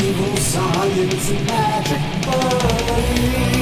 Evil science and magic buddies.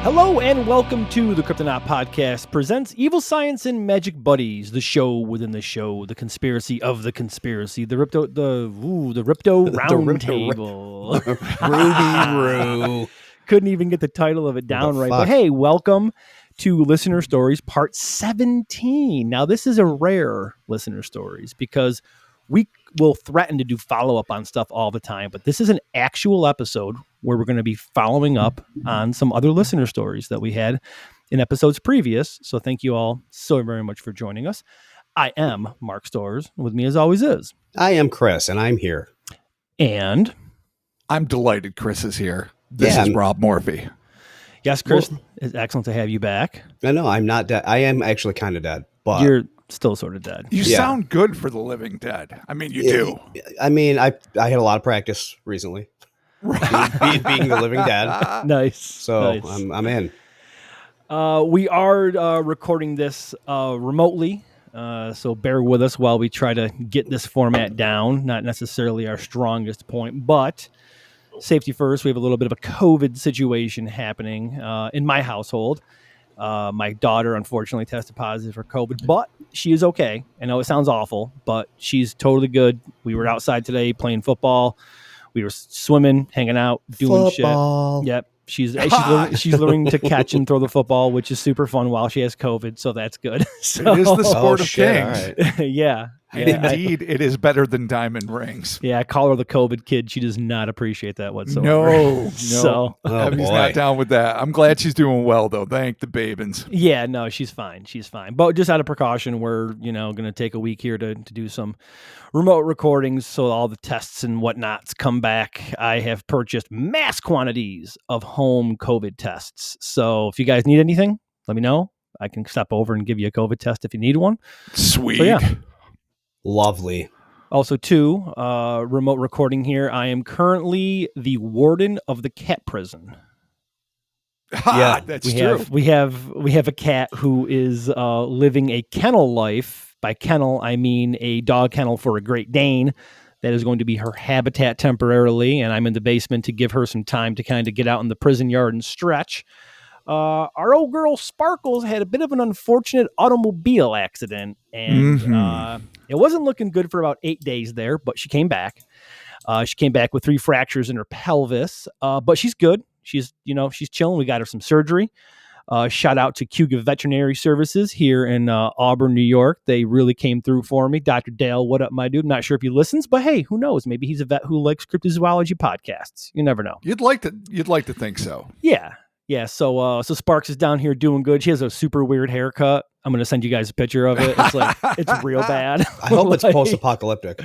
Hello and welcome to the Cryptonaut podcast presents Evil Science and Magic Buddies, the show within the show, the conspiracy of the conspiracy, the Ripto Round Table. Ruby Roo. Couldn't even get the title of it down right. But hey, welcome to Listener Stories Part 17. Now, this is a rare Listener Stories because we will threaten to do follow-up on stuff all the time, but this is an actual episode where we're going to be following up on some other listener stories that we had in episodes previous. So thank you all so very much for joining us. I am Mark Storrs. With me as always is. I am Chris, and I'm here. And I'm delighted Chris is here. This is Rob Morphy. Yes, Chris, it's excellent to have you back. I know, I'm not dead. I am actually kind of dead, but you're still sort of dead. You sound good for the living dead. I mean, you do. I mean, I had a lot of practice recently. being the living dead. Nice. So nice. I'm in. We are recording this remotely, so bear with us while we try to get this format down. Not necessarily our strongest point, but safety first. We have a little bit of a COVID situation happening in my household. My daughter, unfortunately, tested positive for COVID, but she is okay. I know it sounds awful, but she's totally good. We were outside today playing football. We were swimming, hanging out, doing football. Shit. Yep. She's learning to catch and throw the football, which is super fun while she has COVID, so that's good. So, it is the sport of kings. Right. Yeah. Indeed, it is better than diamond rings. Yeah, I call her the COVID kid. She does not appreciate that whatsoever. No. So Abby's not down with that. I'm glad she's doing well, though. Thank the babins. Yeah, no, she's fine. She's fine. But just out of precaution, we're, going to take a week here to do some remote recordings so all the tests and whatnots come back. I have purchased mass quantities of home COVID tests. So if you guys need anything, let me know. I can step over and give you a COVID test if you need one. Sweet. So, yeah. Lovely. Also, too, remote recording here. I am currently the warden of the cat prison. Yeah, that's true. We have a cat who is living a kennel life. By kennel, I mean a dog kennel for a Great Dane. That is going to be her habitat temporarily, and I'm in the basement to give her some time to kind of get out in the prison yard and stretch. Our old girl Sparkles had a bit of an unfortunate automobile accident, and it wasn't looking good for about 8 days there, but she came back. She came back with 3 fractures in her pelvis, but she's good. She's chilling. We got her some surgery. Shout out to Cuga Veterinary Services here in Auburn, New York. They really came through for me. Dr. Dale, what up, my dude? I'm not sure if he listens, but hey, who knows? Maybe he's a vet who likes cryptozoology podcasts. You never know. You'd like to think so. Yeah. Yeah, so Sparks is down here doing good. She has a super weird haircut. I'm going to send you guys a picture of it. It's like, it's real bad. I hope it's post-apocalyptic.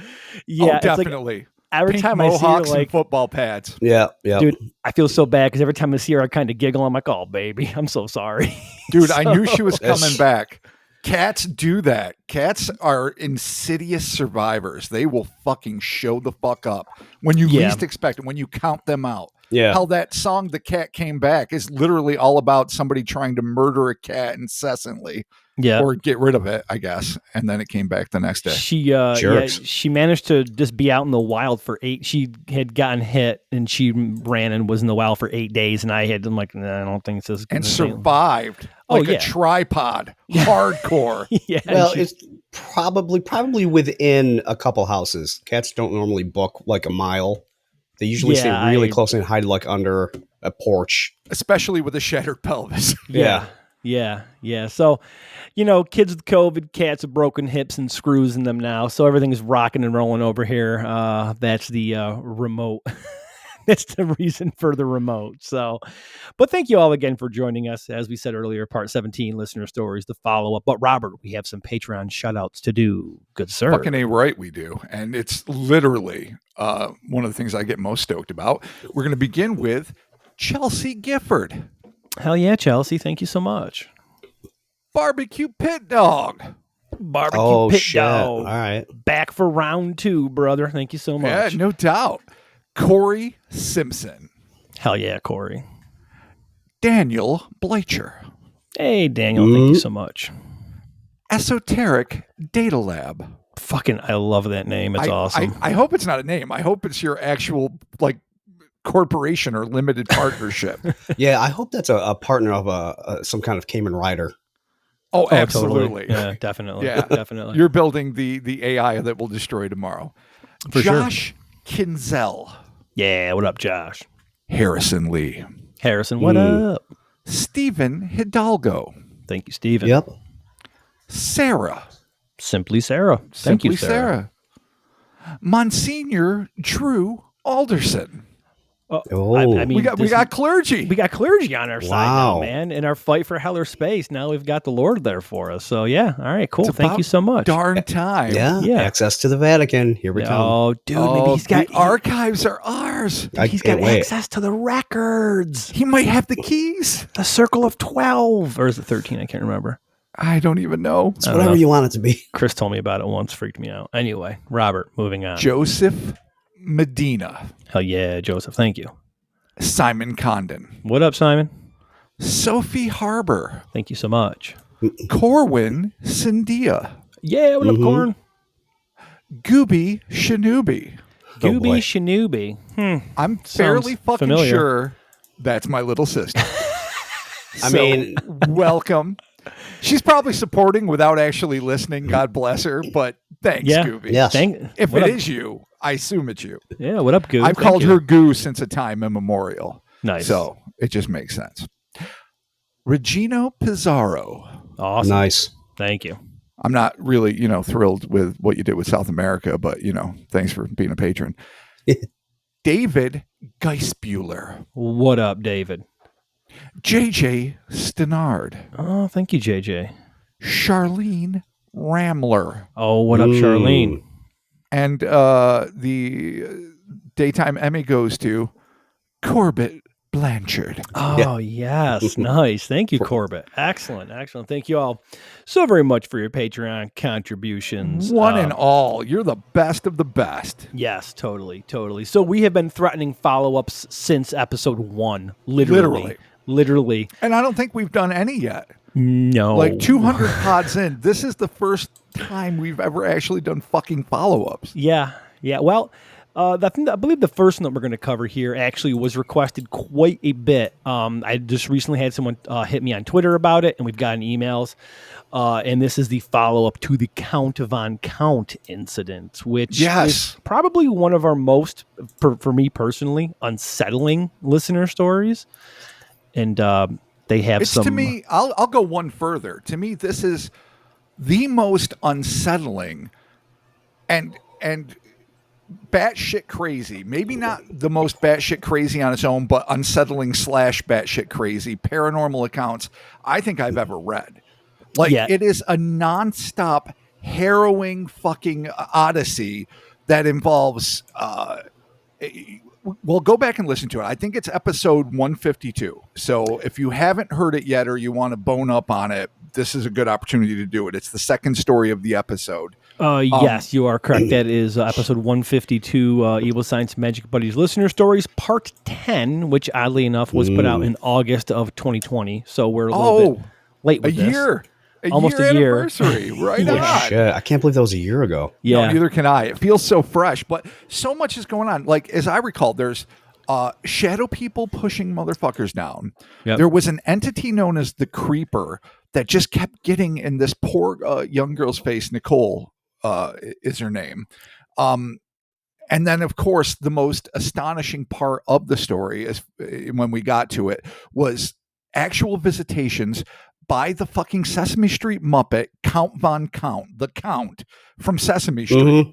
Yeah, definitely. Like, every Pink time I see her, and like football pads. Yeah. Dude, I feel so bad because every time I see her, I kind of giggle. I'm like, oh, baby, I'm so sorry. Dude, I knew she was coming back. Cats do that. Cats are insidious survivors. They will fucking show the fuck up when you least expect it, when you count them out. Yeah. How that song, The Cat Came Back, is literally all about somebody trying to murder a cat incessantly. Yeah. Or get rid of it, I guess. And then it came back the next day. She managed to just be out in the wild for 8. She had gotten hit and she ran and was in the wild for 8 days. And I'm like, nah, I don't think this is good. And survived like a tripod. Hardcore. Yeah. Well, it's probably within a couple houses. Cats don't normally book like a mile. They usually stay really close and hide like under a porch. Especially with a shattered pelvis. Yeah. So, kids with COVID, cats with broken hips and screws in them now. So everything is rocking and rolling over here. That's the remote. That's the reason for the remote. So, but thank you all again for joining us. As we said earlier, part 17, listener stories, the follow-up. But Robert, we have some Patreon shout-outs to do. Good sir. Fucking A right we do. And it's literally one of the things I get most stoked about. We're going to begin with Chelsea Gifford. Hell yeah, Chelsea. Thank you so much. Barbecue Pit Dog. Barbecue Pit shit. Dog. All right. Back for round 2, brother. Thank you so much. Yeah, no doubt. Corey Simpson. Hell yeah, Corey. Daniel Bleicher. Hey, Daniel, thank you so much. Esoteric Data Lab. Fucking, I love that name. It's awesome. I hope it's not a name. I hope it's your actual like corporation or limited partnership. Yeah, I hope that's a partner of some kind of Cayman rider. Oh, absolutely. Totally. Yeah, definitely. Yeah, definitely. You're building the AI that will destroy tomorrow. For Josh Kinzel. Yeah, what up, Josh? Harrison Lee. Harrison, what up? Stephen Hidalgo. Thank you, Stephen. Yep. Sarah. Simply Sarah. Thank you, Sarah. Monsignor Drew Alderson. I mean, we got clergy. We got clergy on our side now, man. In our fight for Heller space, now we've got the Lord there for us. So yeah, all right, cool. Thank you so much. Darn time. Yeah. Access to the Vatican. Here we come. Oh, dude, maybe he's got the archives are ours. He's got access to the records. He might have the keys. The Circle of 12, or is it 13? I can't remember. I don't even know. It's whatever you want it to be. Chris told me about it once, freaked me out. Anyway, Robert, moving on. Joseph Medina. Hell yeah, Joseph. Thank you. Simon Condon. What up, Simon? Sophie Harbor. Thank you so much. Corwin Cindia. Yeah, what up, Corn? Gooby Shanubi. Gooby Shanubi. I'm fairly fucking sure that's my little sister. I mean, welcome. She's probably supporting without actually listening. God bless her. But thanks, Gooby. Yes. If it is you, I assume it's you. Yeah, what up, Goo? I've called her Goo since a time immemorial. Nice. So it just makes sense. Regino Pizarro. Awesome. Nice. Thank you. I'm not really, thrilled with what you did with South America, but, thanks for being a patron. David Geisbuehler. What up, David? JJ Stenard. Oh, thank you, JJ. Charlene Ramler. Oh, what up, Charlene? And the daytime Emmy goes to Corbett Blanchard. Oh, yes. Nice. Thank you, Corbett. Excellent. Thank you all so very much for your Patreon contributions. One and all. You're the best of the best. Yes, totally. So we have been threatening follow-ups since episode 1. Literally. And I don't think we've done any yet. No. Like 200 pods in. This is the first time we've ever actually done fucking follow-ups. Yeah. Well, I believe the first one that we're going to cover here actually was requested quite a bit. I just recently had someone hit me on Twitter about it, and we've gotten emails. And this is the follow-up to the Count Von Count incident, which is probably one of our most, for me personally, unsettling listener stories. And they have To me, I'll go one further. To me, this is the most unsettling and batshit crazy. Maybe not the most batshit crazy on its own, but unsettling / batshit crazy paranormal accounts I think I've ever read. It is a nonstop, harrowing fucking odyssey that involves. Well, go back and listen to it. I think it's episode 152. So if you haven't heard it yet or you want to bone up on it, this is a good opportunity to do it. It's the second story of the episode. Yes, you are correct. That is episode 152, Evil Science Magic Buddies Listener Stories, part 10, which oddly enough was put out in August of 2020. So we're a little bit late with this. Almost a year anniversary. Right on. Shit, I can't believe that was a year ago. Yeah. No, neither can I. It feels so fresh, but so much is going on. Like, as I recall, there's shadow people pushing motherfuckers down. Yep. There was an entity known as the Creeper that just kept getting in this poor young girl's face. Nicole is her name. And then, of course, the most astonishing part of the story is when we got to it was actual visitations by the fucking Sesame Street Muppet, Count Von Count, the Count from Sesame Street. Mm-hmm.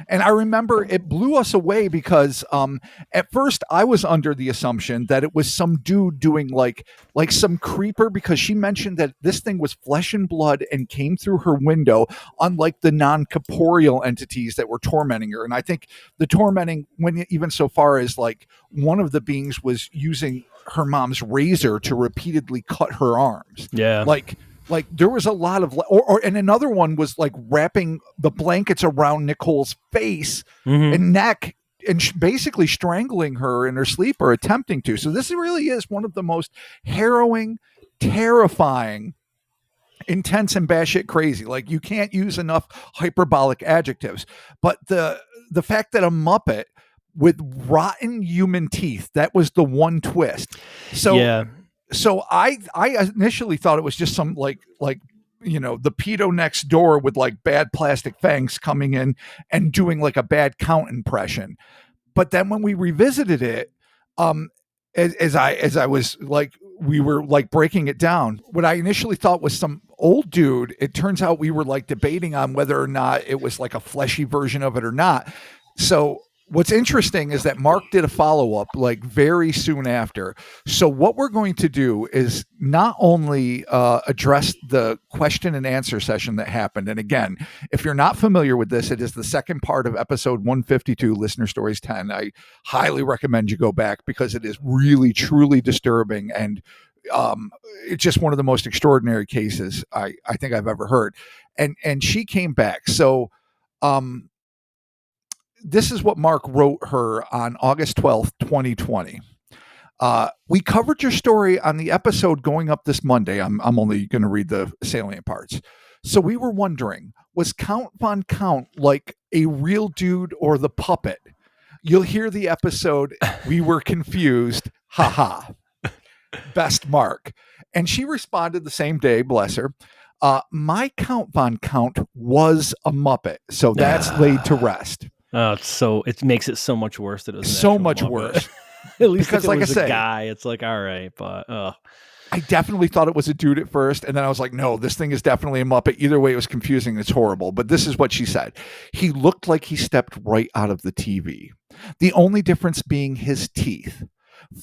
And I remember it blew us away because at first I was under the assumption that it was some dude doing like some creeper, because she mentioned that this thing was flesh and blood and came through her window, unlike the non-corporeal entities that were tormenting her. And I think the tormenting went even so far as like one of the beings was using her mom's razor to repeatedly cut her arms. Yeah. Like there was a lot of, and another one was like wrapping the blankets around Nicole's face and neck and basically strangling her in her sleep or attempting to. So this really is one of the most harrowing, terrifying, intense, and batshit crazy. Like, you can't use enough hyperbolic adjectives. But the fact that a Muppet with rotten human teeth, that was the one twist. So so I initially thought it was just some like the pedo next door with like bad plastic fangs coming in and doing like a bad Count impression. But then when we revisited it, as I was like, we were like breaking it down, what I initially thought was some old dude, it turns out we were like debating on whether or not it was like a fleshy version of it or not. So what's interesting is that Mark did a follow-up like very soon after. So what we're going to do is not only address the question and answer session that happened. And again, if you're not familiar with this, it is the second part of episode 152, Listener Stories 10. I highly recommend you go back because it is really, truly disturbing. And it's just one of the most extraordinary cases I think I've ever heard. And she came back. So, this is what Mark wrote her on August 12th, 2020. We covered your story on the episode going up this Monday. I'm only going to read the salient parts. So we were wondering, was Count Von Count like a real dude or the puppet? You'll hear the episode. We were confused. Ha. Best Mark. And she responded the same day, bless her. My Count Von Count was a Muppet. So that's laid to rest. So it makes it so much worse that it was so much worse. At least because, if it like was I said, a guy, it's like, all right, but I definitely thought it was a dude at first, and then I was like, no, this thing is definitely a Muppet. Either way, it was confusing. It's horrible. But this is what she said. He looked like he stepped right out of the TV. The only difference being his teeth.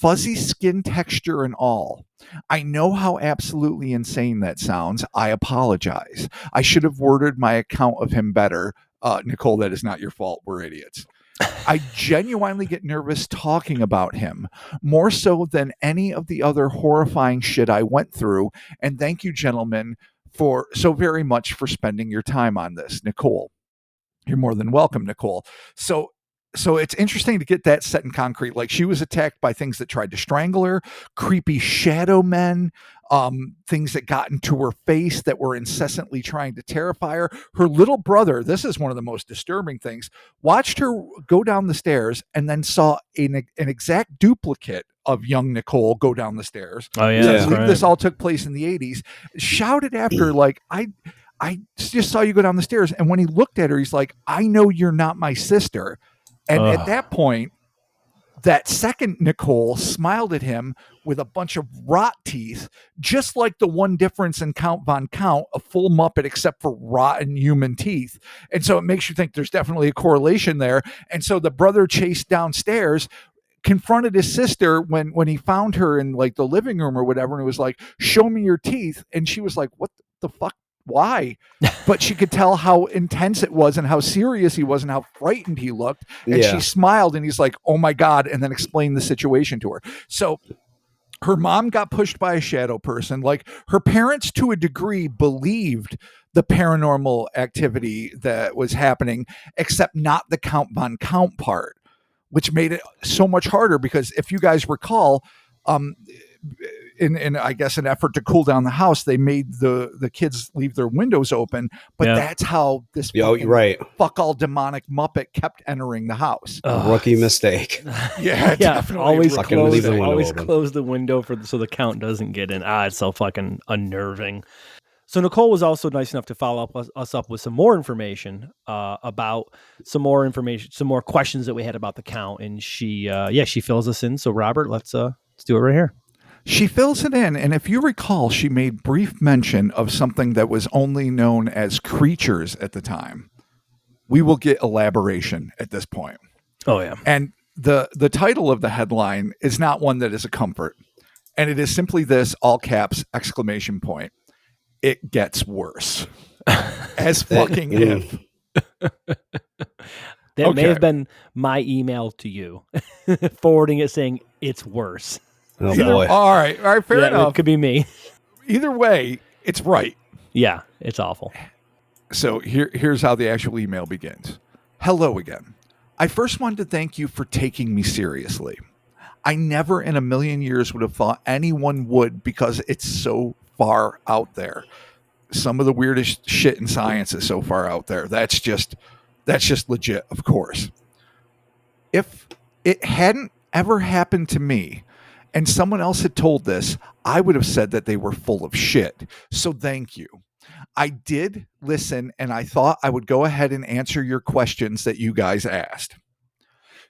Fuzzy skin texture and all. I know how absolutely insane that sounds. I apologize. I should have worded my account of him better. Nicole, that is not your fault. We're idiots. I genuinely get nervous talking about him, more so than any of the other horrifying shit I went through. And thank you, gentlemen, for so very much for spending your time on this. Nicole, you're more than welcome, Nicole. So it's interesting to get that set in concrete. Like, she was attacked by things that tried to strangle her, creepy shadow men, things that got into her face that were incessantly trying to terrify her. Her little brother, this is one of the most disturbing things, watched her go down the stairs and then saw an exact duplicate of young Nicole go down the stairs. Oh, yeah. So I believe this all took place in the 80s. Shouted after, like, I just saw you go down the stairs. And when he looked at her, he's like, I know you're not my sister. And at that point, that second Nicole smiled at him with a bunch of rot teeth, just like the one difference in Count Von Count, a full Muppet except for rotten human teeth. And so it makes you think there's definitely a correlation there. And so the brother chased downstairs, confronted his sister when he found her in like the living room or whatever, and it was like, show me your teeth. And she was like, what the fuck? Why? But she could tell how intense it was and how serious he was and how frightened he looked. And she smiled and he's like, oh my God, and then explained the situation to her. So her mom got pushed by a shadow person. Like, her parents, to a degree, believed the paranormal activity that was happening, except not the Count Von Count part, which made it so much harder because if you guys recall, in I guess an effort to cool down the house, they made the kids leave their windows open, but that's how this fuck all demonic Muppet kept entering the house. Rookie mistake. Definitely. Always close the window so the Count doesn't get in. It's so fucking unnerving. So Nicole was also nice enough to follow us up with some more information about some more questions that we had about the Count, and she fills us in. So Robert, let's do it right here. She fills it in, and if you recall, she made brief mention of something that was only known as creatures at the time. We will get elaboration at this point. Oh, yeah. And the title of the headline is not one that is a comfort, and it is simply this, all caps, exclamation point. It gets worse. As fucking if. That may have been my email to you, forwarding it saying it's worse. Oh, boy. All right, fair enough. It could be me. Either way, it's right. Yeah, it's awful. So here's how the actual email begins. Hello again. I first wanted to thank you for taking me seriously. I never in a million years would have thought anyone would because it's so far out there. Some of the weirdest shit in science is so far out there. That's just legit, of course. If it hadn't ever happened to me and someone else had told this, I would have said that they were full of shit. So thank you. I did listen and I thought I would go ahead and answer your questions that you guys asked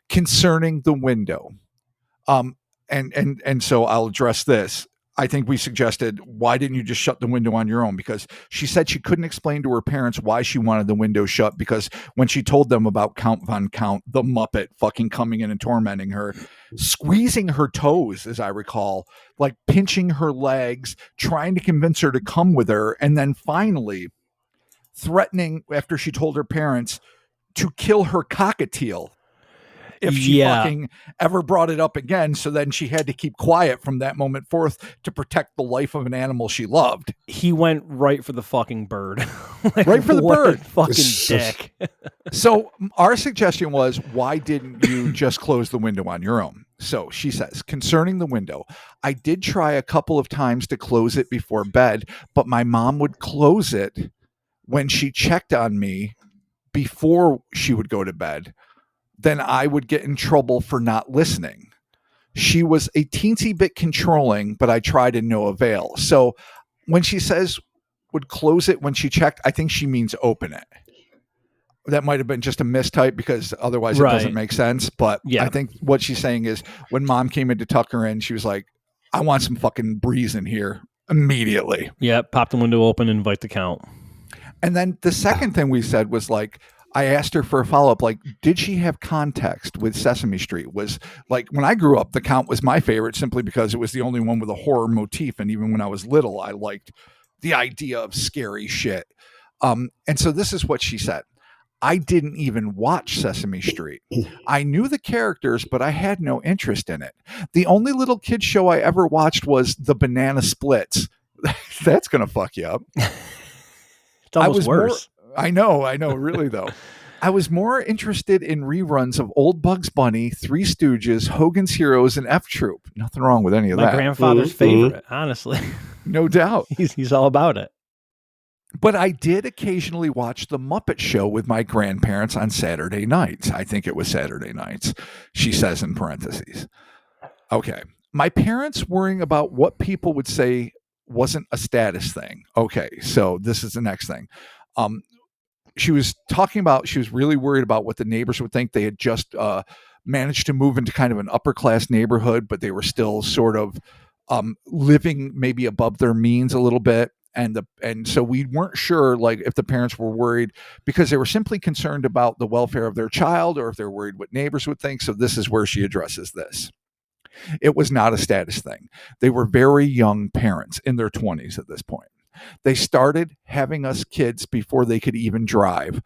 concerning the window. And so I'll address this. I think we suggested, why didn't you just shut the window on your own? Because she said she couldn't explain to her parents why she wanted the window shut, because when she told them about Count Von Count, the Muppet fucking coming in and tormenting her, squeezing her toes, as I recall, like pinching her legs, trying to convince her to come with her, and then finally threatening, after she told her parents, to kill her cockatiel if she fucking ever brought it up again. So then she had to keep quiet from that moment forth to protect the life of an animal she loved. He went right for the fucking bird. Like, right for the bird. Fucking dick. So our suggestion was, why didn't you just close the window on your own? So she says, concerning the window, I did try a couple of times to close it before bed, but my mom would close it when she checked on me before she would go to bed. Then I would get in trouble for not listening. She was a teensy bit controlling, but I tried to no avail. So when she says would close it when she checked, I think she means open it. That might have been just a mistype because otherwise it doesn't make sense. But I think what she's saying is when mom came in to tuck her in, she was like, I want some fucking breeze in here immediately. Yeah, pop the window open and invite the Count. And then the second thing we said was like, I asked her for a follow-up, like, did she have context with Sesame Street? Was like, when I grew up, the Count was my favorite simply because it was the only one with a horror motif. And even when I was little, I liked the idea of scary shit. And so this is what she said. I didn't even watch Sesame Street. I knew the characters, but I had no interest in it. The only little kid show I ever watched was The Banana Splits. That's going to fuck you up. It's almost worse. I know, really, though. I was more interested in reruns of Old Bugs Bunny, Three Stooges, Hogan's Heroes, and F Troop. Nothing wrong with any of that. My grandfather's favorite, honestly. No doubt. He's all about it. But I did occasionally watch The Muppet Show with my grandparents on Saturday nights. I think it was Saturday nights, she says in parentheses. Okay. My parents worrying about what people would say wasn't a status thing. Okay, so this is the next thing. She was talking about, she was really worried about what the neighbors would think. They had just managed to move into kind of an upper class neighborhood, but they were still sort of living maybe above their means a little bit. And so we weren't sure, like, if the parents were worried because they were simply concerned about the welfare of their child or if they're worried what neighbors would think. So this is where she addresses this. It was not a status thing. They were very young parents in their 20s at this point. They started having us kids before they could even drive.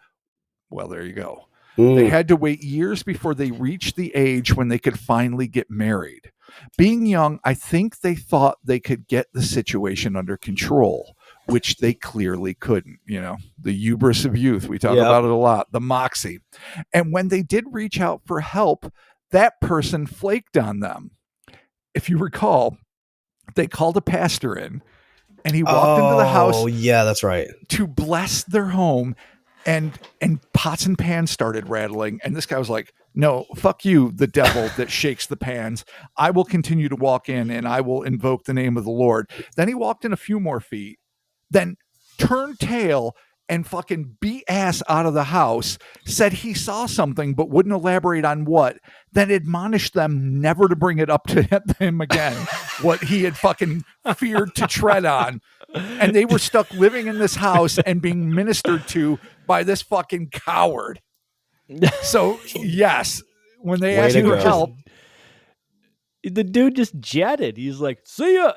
Well, there you go. They had to wait years before they reached the age when they could finally get married. Being young, I think they thought they could get the situation under control, which they clearly couldn't. You know, the hubris of youth. We talk about it a lot, the moxie. And when they did reach out for help, that person flaked on them. If you recall, they called a pastor in. And he walked into the house. Oh, yeah, that's right. To bless their home, and pots and pans started rattling. And this guy was like, no, fuck you, the devil that shakes the pans. I will continue to walk in and I will invoke the name of the Lord. Then he walked in a few more feet, then turned tail and fucking beat ass out of the house, said he saw something but wouldn't elaborate on what, then admonished them never to bring it up to him again, what he had fucking feared to tread on. And they were stuck living in this house and being ministered to by this fucking coward. So, yes, when they asked for help, the dude just jetted. He's like, see ya.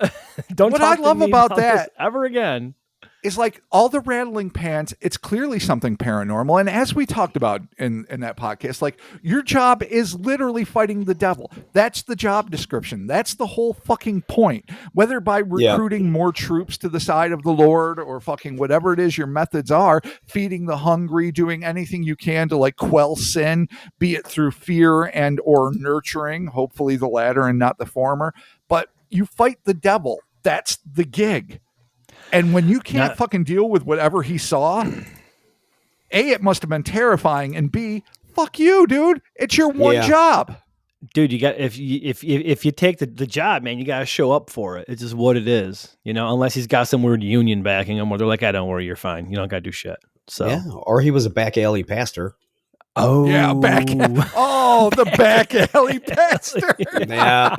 Don't what talk I love to me about that ever again. is like all the rattling pans. It's clearly something paranormal. And as we talked about in that podcast, like your job is literally fighting the devil. That's the job description. That's the whole fucking point. Whether by recruiting more troops to the side of the Lord or fucking whatever it is your methods are, feeding the hungry, doing anything you can to like quell sin, be it through fear and or nurturing, hopefully the latter and not the former. But you fight the devil. That's the gig. And when you can't fucking deal with whatever he saw, A, it must have been terrifying, and B, fuck you, dude. It's your one job. Dude, you got if you take the job, man, you got to show up for it. It's just what it is, you know. Unless he's got some weird union backing him, where they're like, "I don't worry, you're fine. You don't got to do shit." So yeah, or he was a back alley pastor. Oh yeah, the back alley pastor. Yeah,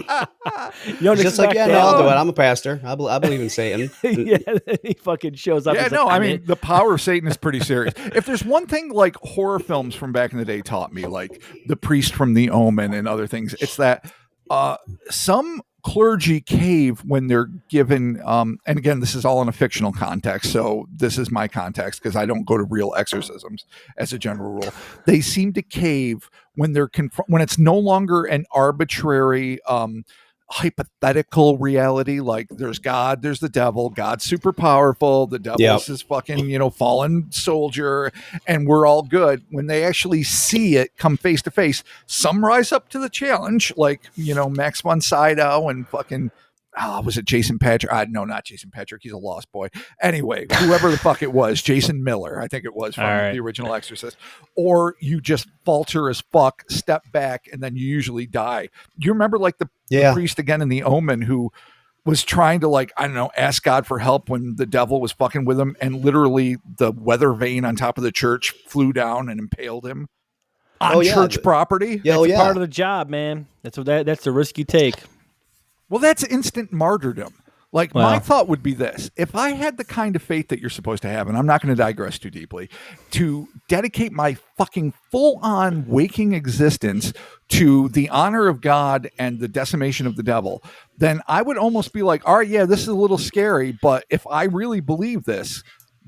just like no, I'll do it. I'm a pastor. I believe in Satan. Yeah, he fucking shows up. Yeah, no, like, I mean the power of Satan is pretty serious. If there's one thing like horror films from back in the day taught me, like The Priest from The Omen and other things, it's that some clergy cave when they're given and again, this is all in a fictional context, so this is my context because I don't go to real exorcisms as a general rule. They seem to cave when they're when it's no longer an arbitrary hypothetical reality, like there's God, there's the devil, God's super powerful, the devil's his fucking fallen soldier, and we're all good. When they actually see it come face to face, some rise up to the challenge, like Max von Sydow and fucking was it Jason Patrick? No, not Jason Patrick. He's a lost boy. Anyway, whoever the fuck it was, Jason Miller, I think it was from the original Exorcist. Or you just falter as fuck, step back, and then you usually die. You remember like the priest again in The Omen who was trying to ask God for help when the devil was fucking with him, and literally the weather vane on top of the church flew down and impaled him on church property. Yeah, that's part of the job, man. That's the risk you take. Well, that's instant martyrdom. Like, my thought would be this. If I had the kind of faith that you're supposed to have, and I'm not going to digress too deeply, to dedicate my fucking full-on waking existence to the honor of God and the decimation of the devil, then I would almost be like, all right, yeah, this is a little scary, but if I really believe this,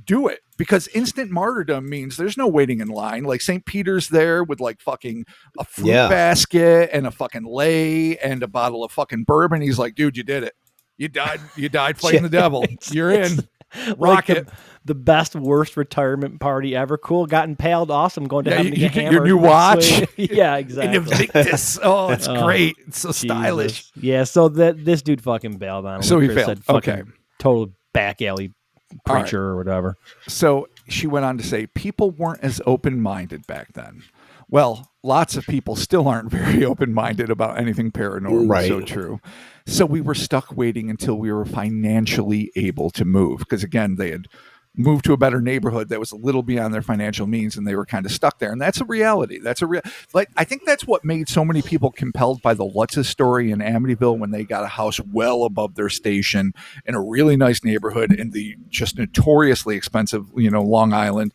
do it. Because instant martyrdom means there's no waiting in line. Like St. Peter's there with like fucking a fruit basket and a fucking lei and a bottle of fucking bourbon. He's like, dude, you did it. You died fighting the devil. You're in. Rock it. The best, worst retirement party ever. Cool. Got impaled. Awesome. Going to heaven to you get get your new watch. Yeah, exactly. Invictus. Oh, it's great. It's so stylish. Yeah, so this dude fucking bailed on him. So he failed. Okay. Total back alley preacher or whatever. So she went on to say people weren't as open-minded back then. Well, lots of people still aren't very open-minded about anything paranormal. Right. So true. So we were stuck waiting until we were financially able to move. Because again, they had moved to a better neighborhood that was a little beyond their financial means, and they were kind of stuck there. And that's a reality. I think that's what made so many people compelled by the Lutz's story in Amityville when they got a house well above their station in a really nice neighborhood in the just notoriously expensive, Long Island.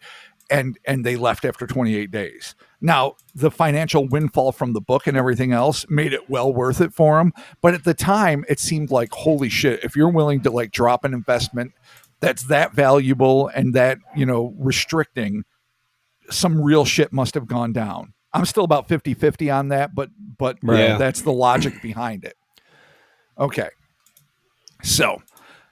And they left after 28 days. Now, the financial windfall from the book and everything else made it well worth it for them. But at the time, it seemed like, holy shit, if you're willing to drop an investment that's that valuable and that, restricting, some real shit must have gone down. I'm still about 50-50 on that, but that's the logic behind it. Okay. So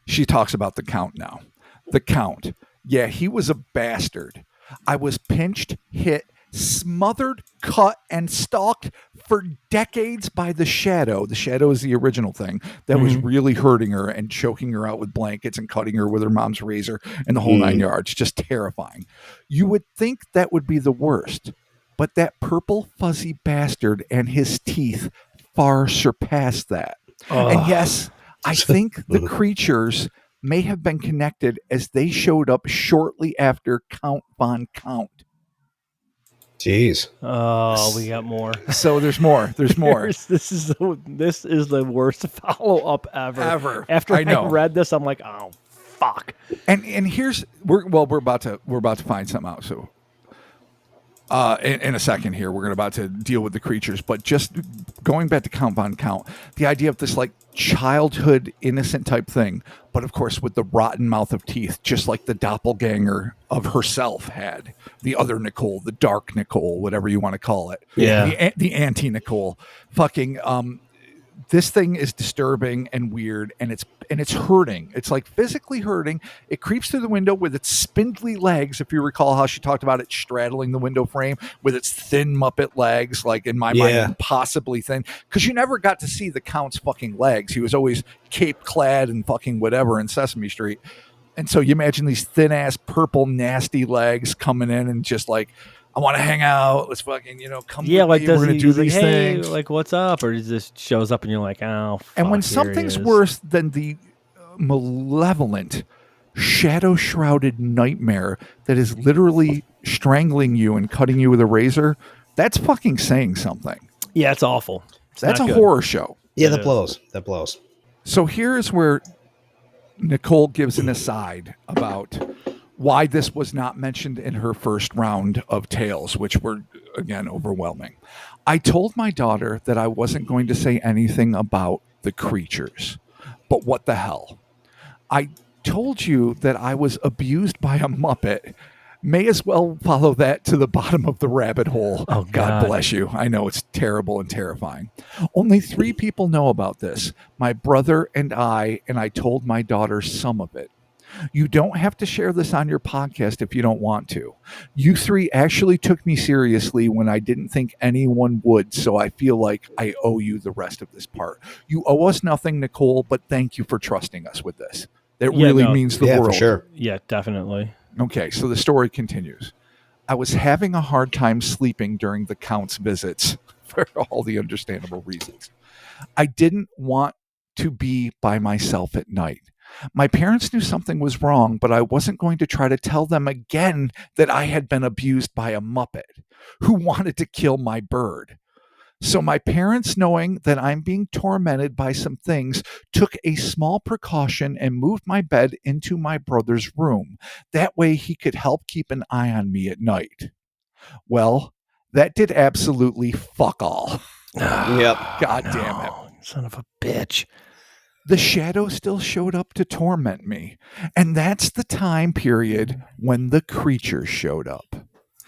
she talks about the Count now. The Count. Yeah, he was a bastard. I was pinched, hit, smothered, cut, and stalked for decades by the Shadow. The Shadow is the original thing that was really hurting her and choking her out with blankets and cutting her with her mom's razor and the whole 9 yards. Just terrifying. You would think that would be the worst, but that purple fuzzy bastard and his teeth far surpass that. And yes, I think the creatures may have been connected as they showed up shortly after Count Von Count. Jeez. Oh, we got more. So there's more. There's more. This is the worst follow-up ever. After I read this, I'm like, oh fuck. And here's we're about to find something out. So in a second here. We're about to deal with the creatures, but just going back to Compound Count, the idea of this like childhood innocent type thing, but of course with the rotten mouth of teeth, just like the doppelganger of herself had, the other Nicole, the dark Nicole, whatever you want to call it. Yeah. The anti Nicole. Fucking this thing is disturbing and weird, and it's hurting. It's like physically hurting. It creeps through the window with its spindly legs. If you recall how she talked about it straddling the window frame with its thin Muppet legs, like in my mind, impossibly thin. Because you never got to see the Count's fucking legs. He was always cape clad and fucking whatever in Sesame Street. And so you imagine these thin ass purple nasty legs coming in and just like, I want to hang out. Let's fucking, come with like me. We're going to do these things. Like, what's up? Or he just shows up and you're like, oh, fuck, and when something's worse than the malevolent, shadow-shrouded nightmare that is literally strangling you and cutting you with a razor, that's fucking saying something. Yeah, it's awful. That's a horror show. Yeah, that blows. That blows. So here's where Nicole gives an aside about why this was not mentioned in her first round of tales, which were, again, overwhelming. I told my daughter that I wasn't going to say anything about the creatures, but what the hell? I told you that I was abused by a Muppet. May as well follow that to the bottom of the rabbit hole. Oh, God bless you. I know it's terrible and terrifying. Only 3 people know about this, my brother and I told my daughter some of it. You don't have to share this on your podcast if you don't want to. You 3 actually took me seriously when I didn't think anyone would, so I feel like I owe you the rest of this part. You owe us nothing, Nicole, but thank you for trusting us with this. That really means the world. For sure. Yeah, definitely. Okay, so the story continues. I was having a hard time sleeping during the Count's visits for all the understandable reasons. I didn't want to be by myself at night. My parents knew something was wrong, but I wasn't going to try to tell them again that I had been abused by a Muppet who wanted to kill my bird. So my parents, knowing that I'm being tormented by some things, took a small precaution and moved my bed into my brother's room. That way he could help keep an eye on me at night. Well, that did absolutely fuck all. Yep. God damn it. Son of a bitch. The shadow still showed up to torment me. And that's the time period when the creatures showed up.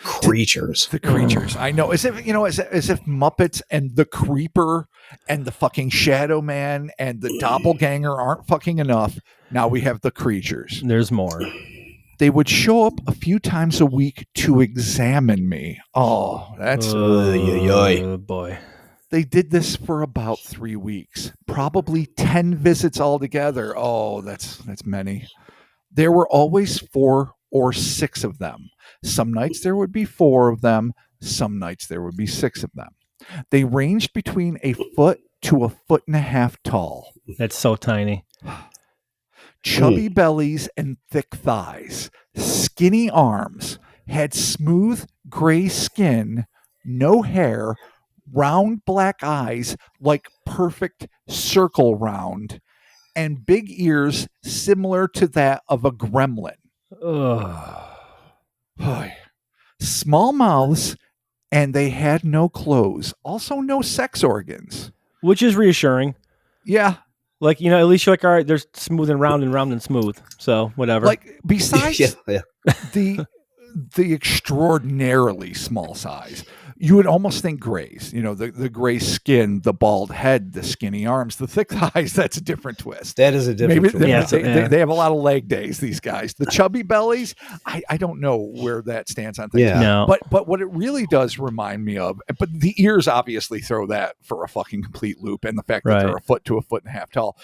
Creatures. The creatures. I know. As if Muppets and the Creeper and the fucking Shadow Man and the Doppelganger aren't fucking enough. Now we have the creatures. There's more. They would show up a few times a week to examine me. Oh, that's... Oh, boy. They did this for about 3 weeks, probably 10 visits altogether. Oh, that's many. There were always 4 or 6 of them. Some nights there would be 4 of them. Some nights there would be 6 of them. They ranged between a foot to 1.5 feet tall. That's so tiny. Chubby bellies and thick thighs, skinny arms, had smooth gray skin, no hair, round black eyes like perfect circle round, and big ears similar to that of a gremlin. Small mouths, and they had no clothes. Also no sex organs. Which is reassuring. Yeah. Like, at least you're like, all right, they're smooth and round and smooth. So, whatever. Like, besides Yeah. the extraordinarily small size, you would almost think grays. The gray skin, the bald head, the skinny arms, the thick thighs. That's a different twist. That is a different twist. They have a lot of leg days, these guys. The chubby bellies, I don't know where that stands on things. Yeah. No. But what it really does remind me of, but the ears obviously throw that for a fucking complete loop, and the fact that they're 1 foot to 1.5 feet tall.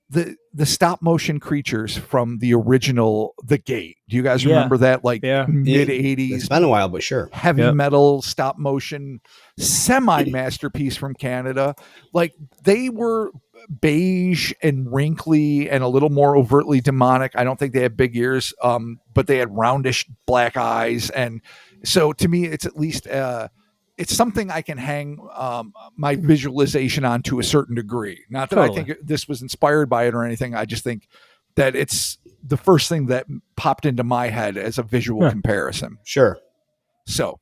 The stop motion creatures from the original The Gate. Do you guys remember that? Like mid 80s. It's been a while, but sure. Heavy metal stop motion semi masterpiece from Canada. Like, they were beige and wrinkly and a little more overtly demonic. I don't think they had big ears, but they had roundish black eyes. And so to me, it's at least it's something I can hang my visualization on to a certain degree. Not that I think this was inspired by it or anything. I just think that it's the first thing that popped into my head as a visual comparison. Sure. So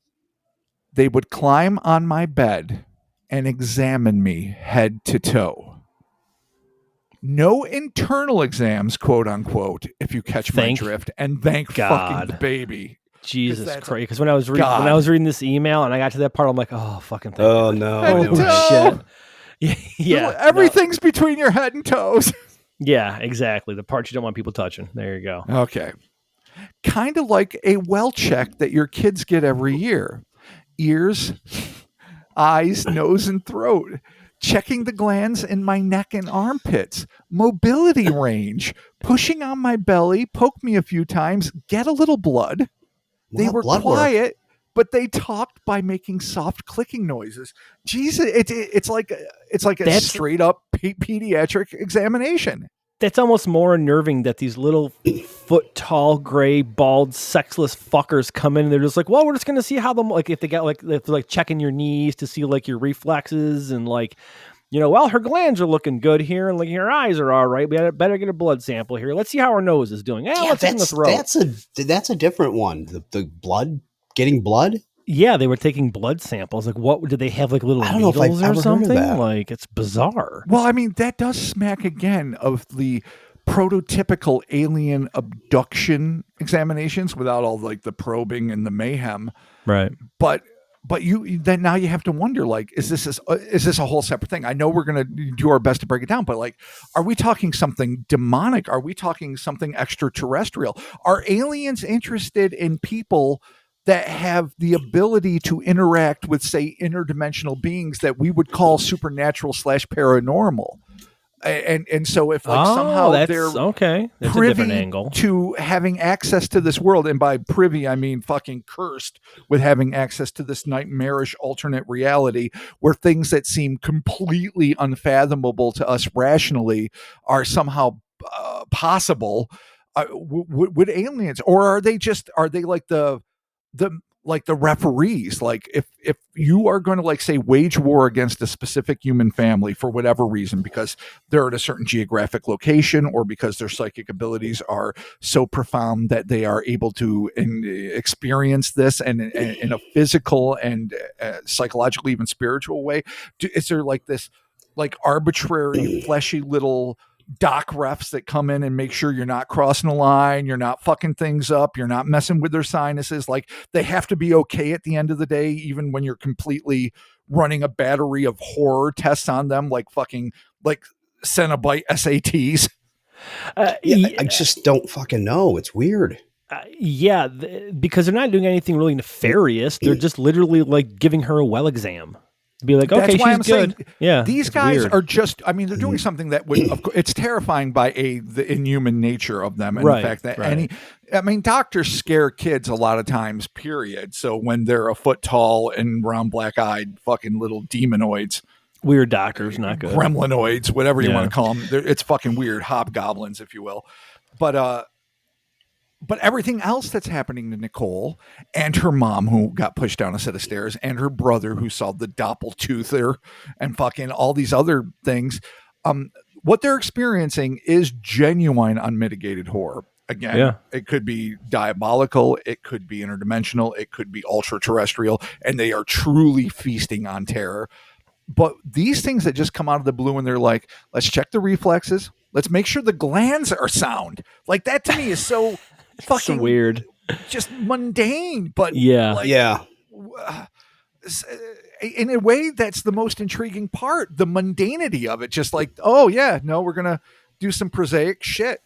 They would climb on my bed and examine me head to toe. No internal exams, quote unquote, if you catch my drift, and thank fucking the baby. Jesus Christ! Because when I was reading this email and I got to that part, I'm like, oh fucking thank God. No, shit. Yeah, everything's between your head and toes. Yeah, exactly. The parts you don't want people touching. There you go. Okay. Kind of like a well check that your kids get every year. Ears, eyes, nose, and throat. Checking the glands in my neck and armpits. Mobility range. Pushing on my belly. Poke me a few times. Get a little blood. They were quiet, but they talked by making soft clicking noises. Jesus, it's like a straight up pediatric examination. That's almost more unnerving that these little foot tall, gray, bald, sexless fuckers come in and they're just like, well, we're just going to see how them, like, if they got if they're like checking your knees to see like your reflexes and like, well, her glands are looking good here and like her eyes are all right. We better get a blood sample here. Let's see how her nose is doing. Let's in the throat. That's a different one. The blood, getting blood. Yeah, they were taking blood samples. Like, what did they have? Like little needles or something? Like, it's bizarre. Well, I mean, that does smack again of the prototypical alien abduction examinations without all like the probing and the mayhem, right? But then now you have to wonder, like, is this a whole separate thing? I know we're going to do our best to break it down, but like, are we talking something demonic? Are we talking something extraterrestrial? Are aliens interested in people that have the ability to interact with, say, interdimensional beings that we would call supernatural / paranormal? And so if like somehow they're that's privy a different angle to having access to this world, and by privy I mean fucking cursed with having access to this nightmarish alternate reality where things that seem completely unfathomable to us rationally are somehow possible, would aliens, or are they like the referees? Like if you are going to like say wage war against a specific human family for whatever reason, because they're at a certain geographic location or because their psychic abilities are so profound that they are able to experience this and in a physical and psychologically, even spiritual way, is there like this like arbitrary fleshy little doc refs that come in and make sure you're not crossing the line, you're not fucking things up, you're not messing with their sinuses? Like, they have to be okay at the end of the day, even when you're completely running a battery of horror tests on them, like fucking like Cenobite SATs. I just don't fucking know. It's weird. Because they're not doing anything really nefarious. They're just literally like giving her a well exam. Be like, okay, she's good. Yeah, these guys are just, I mean, they're doing something that would, of course, it's terrifying by the inhuman nature of them. And the fact that doctors scare kids a lot of times, period. So when they're a foot tall and round black eyed fucking little demonoids, weird doctors, not good. Gremlinoids, whatever you want to call them. It's fucking weird. Hobgoblins, if you will. But everything else that's happening to Nicole and her mom, who got pushed down a set of stairs, and her brother, who saw the doppeltoother, and fucking all these other things, what they're experiencing is genuine unmitigated horror. Again, it could be diabolical, it could be interdimensional, it could be ultra terrestrial, and they are truly feasting on terror. But these things that just come out of the blue and they're like, let's check the reflexes, let's make sure the glands are sound. Like, that to me is so fucking weird, just mundane, but in a way that's the most intriguing part, the mundanity of it. Just like, oh yeah, no, we're gonna do some prosaic shit.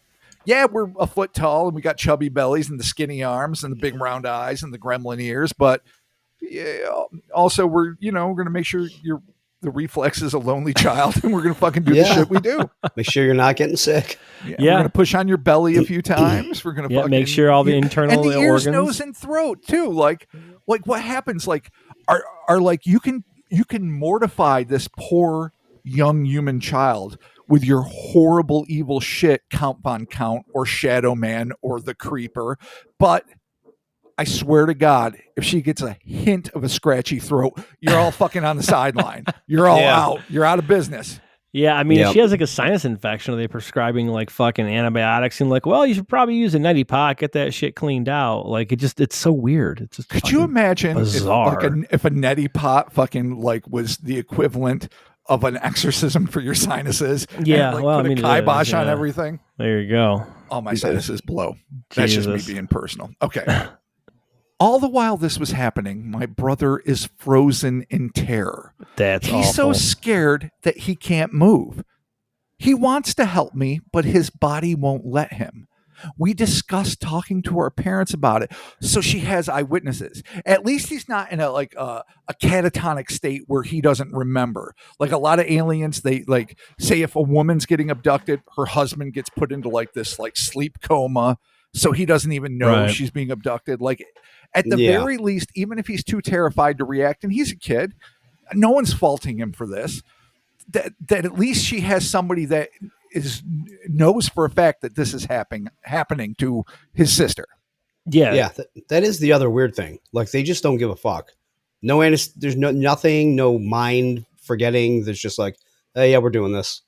Yeah, we're a foot tall and we got chubby bellies and the skinny arms and the big round eyes and the gremlin ears, but also we're gonna make sure the reflex is a lonely child, and we're going to fucking do the shit we do. Make sure you're not getting sick. We're going to push on your belly a few times. We're going to fucking make sure all the internal and the ears, organs, nose, and throat too. Like what happens? Like are like you can mortify this poor young human child with your horrible evil shit, Count Von Count or Shadow Man or the Creeper, but I swear to God, if she gets a hint of a scratchy throat, you're all fucking on the sideline. You're all out. You're out of business. Yeah, I mean, if Yep. she has like a sinus infection, are they prescribing like fucking antibiotics and like, well, you should probably use a neti pot, get that shit cleaned out. Like it's so weird. It's just Could you imagine bizarre. if a neti pot fucking like was the equivalent of an exorcism for your sinuses? Yeah, and, like, well, put I mean, a kibosh on yeah. everything. There you go. Oh, my sinuses blow. That's just me Jesus. being personal. Okay. All the while this was happening, my brother is frozen in terror. That's He's so awful. scared that he can't move. He wants to help me, but his body won't let him. We discussed talking to our parents about it, so she has eyewitnesses. At least he's not in a catatonic state where he doesn't remember. Like a lot of aliens, they like say if a woman's getting abducted, her husband gets put into like this like sleep coma, so he doesn't even know Right. she's being abducted. Like at the Yeah. very least, even if he's too terrified to react, and he's a kid, no one's faulting him for this. That at least she has somebody that knows for a fact that this is happening to his sister. Yeah. Yeah, that is the other weird thing. Like they just don't give a fuck. There's nothing, no mind forgetting. There's just like, hey, yeah, we're doing this.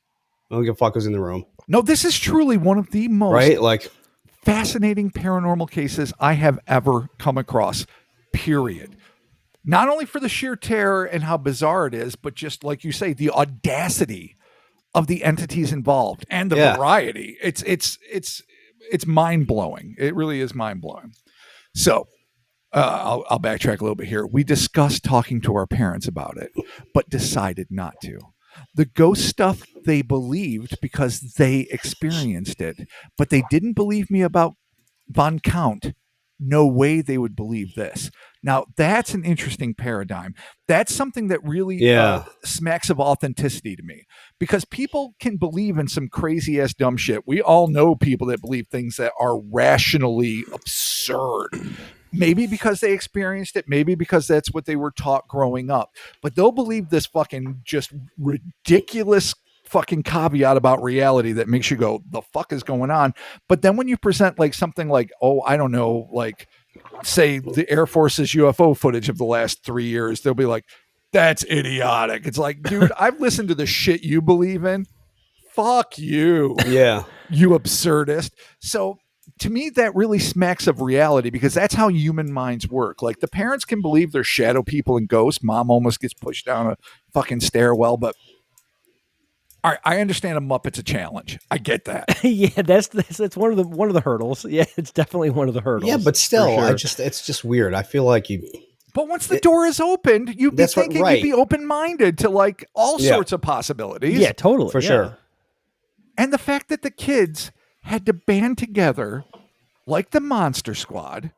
I don't give a fuck who's in the room. No, this is truly one of the most Right? Like, fascinating paranormal cases I have ever come across. Period. Not only for the sheer terror and how bizarre it is, but just like you say, the audacity of the entities involved and the variety. It's mind blowing. It really is mind blowing. So I'll backtrack a little bit here. We discussed talking to our parents about it, but decided not to. The ghost stuff they believed because they experienced it, but they didn't believe me about Von Count. No way they would believe this. Now, that's an interesting paradigm. That's something that really smacks of authenticity to me, because people can believe in some crazy ass dumb shit. We all know people that believe things that are rationally absurd. Maybe because they experienced it, maybe because that's what they were taught growing up. But they'll believe this fucking just ridiculous fucking caveat about reality that makes you go, the fuck is going on? But then when you present like something like, oh, I don't know, like say the Air Force's UFO footage of the last 3 years, they'll be like, that's idiotic. It's like, dude, I've listened to the shit you believe in. Fuck you. yeah. You absurdist. So to me, that really smacks of reality, because that's how human minds work. Like the parents can believe there's shadow people and ghosts. Mom almost gets pushed down a fucking stairwell, but all right, I understand a Muppet's a challenge. I get that. Yeah, that's one of the hurdles. Yeah, it's definitely one of the hurdles. Yeah, but still, sure. it's just weird. I feel like you. But once the door is opened, you'd be thinking you'd be open-minded to like all sorts of possibilities. Yeah, totally. For sure. And the fact that the kids had to band together like the Monster Squad,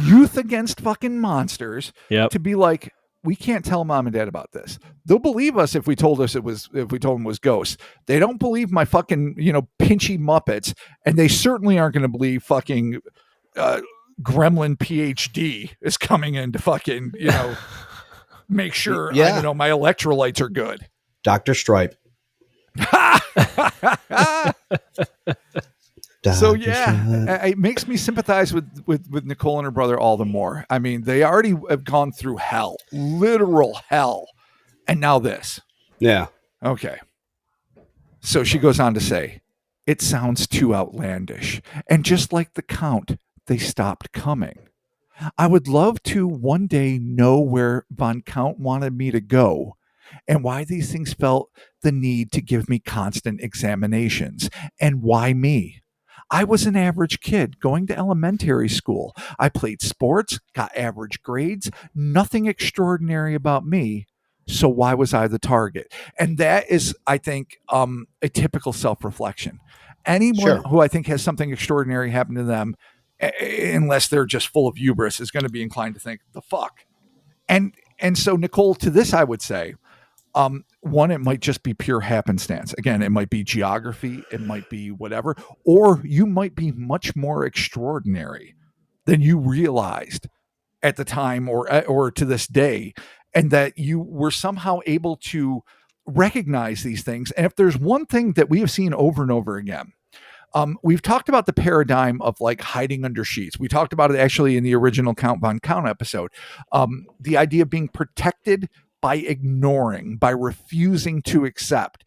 youth against fucking monsters, to be like, we can't tell mom and dad about this. They'll believe us if we told them it was ghosts. They don't believe my fucking, pinchy Muppets, and they certainly aren't going to believe fucking Gremlin PhD is coming in to fucking, make sure my electrolytes are good. Dr. Stripe. So it makes me sympathize with Nicole and her brother all the more. I mean, they already have gone through hell, literal hell, and now this. Yeah. Okay. So she goes on to say, it sounds too outlandish. And just like the Count, they stopped coming. I would love to one day know where Von Count wanted me to go and why these things felt the need to give me constant examinations, and why me. I was an average kid going to elementary school. I played sports, got average grades, nothing extraordinary about me. So why was I the target? And that is, I think, a typical self-reflection. Anyone who I think has something extraordinary happen to them, unless they're just full of hubris, is going to be inclined to think, the fuck? And so, Nicole, to this, I would say, one, it might just be pure happenstance. Again, it might be geography, it might be whatever, or you might be much more extraordinary than you realized at the time or to this day, and that you were somehow able to recognize these things. And if there's one thing that we have seen over and over again, we've talked about the paradigm of like hiding under sheets. We talked about it actually in the original Count Von Count episode. The idea of being protected by ignoring, by refusing to accept.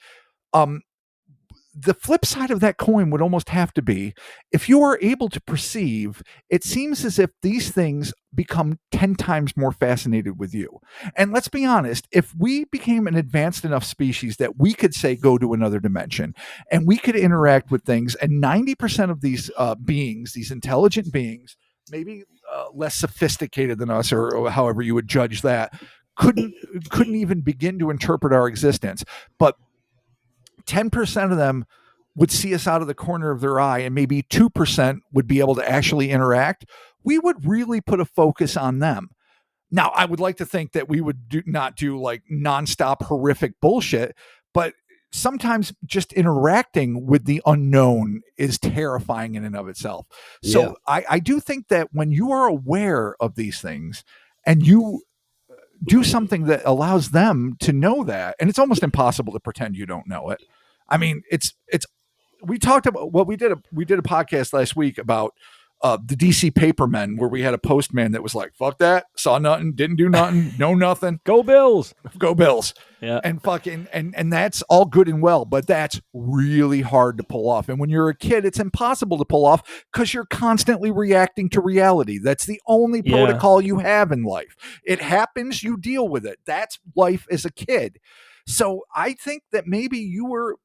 The flip side of that coin would almost have to be, if you are able to perceive, it seems as if these things become 10 times more fascinated with you. And let's be honest, if we became an advanced enough species that we could say go to another dimension and we could interact with things, and 90% of these beings, these intelligent beings, maybe less sophisticated than us, or however you would judge that, couldn't even begin to interpret our existence. But 10% of them would see us out of the corner of their eye, and maybe 2% would be able to actually interact. We would really put a focus on them. Now, I would like to think that we would not do like nonstop horrific bullshit, but sometimes just interacting with the unknown is terrifying in and of itself. So Yeah. I do think that when you are aware of these things and you do something that allows them to know that, and it's almost impossible to pretend you don't know it. I mean, it's we talked about what we did a podcast last week about the DC Papermen, where we had a postman that was like, fuck that, saw nothing, didn't do nothing, know nothing, Go Bills. go Bills. Yeah. And fucking and that's all good and well, but that's really hard to pull off. And when you're a kid, it's impossible to pull off because you're constantly reacting to reality. That's the only protocol you have in life. It happens, you deal with it. That's life as a kid. So I think that maybe you were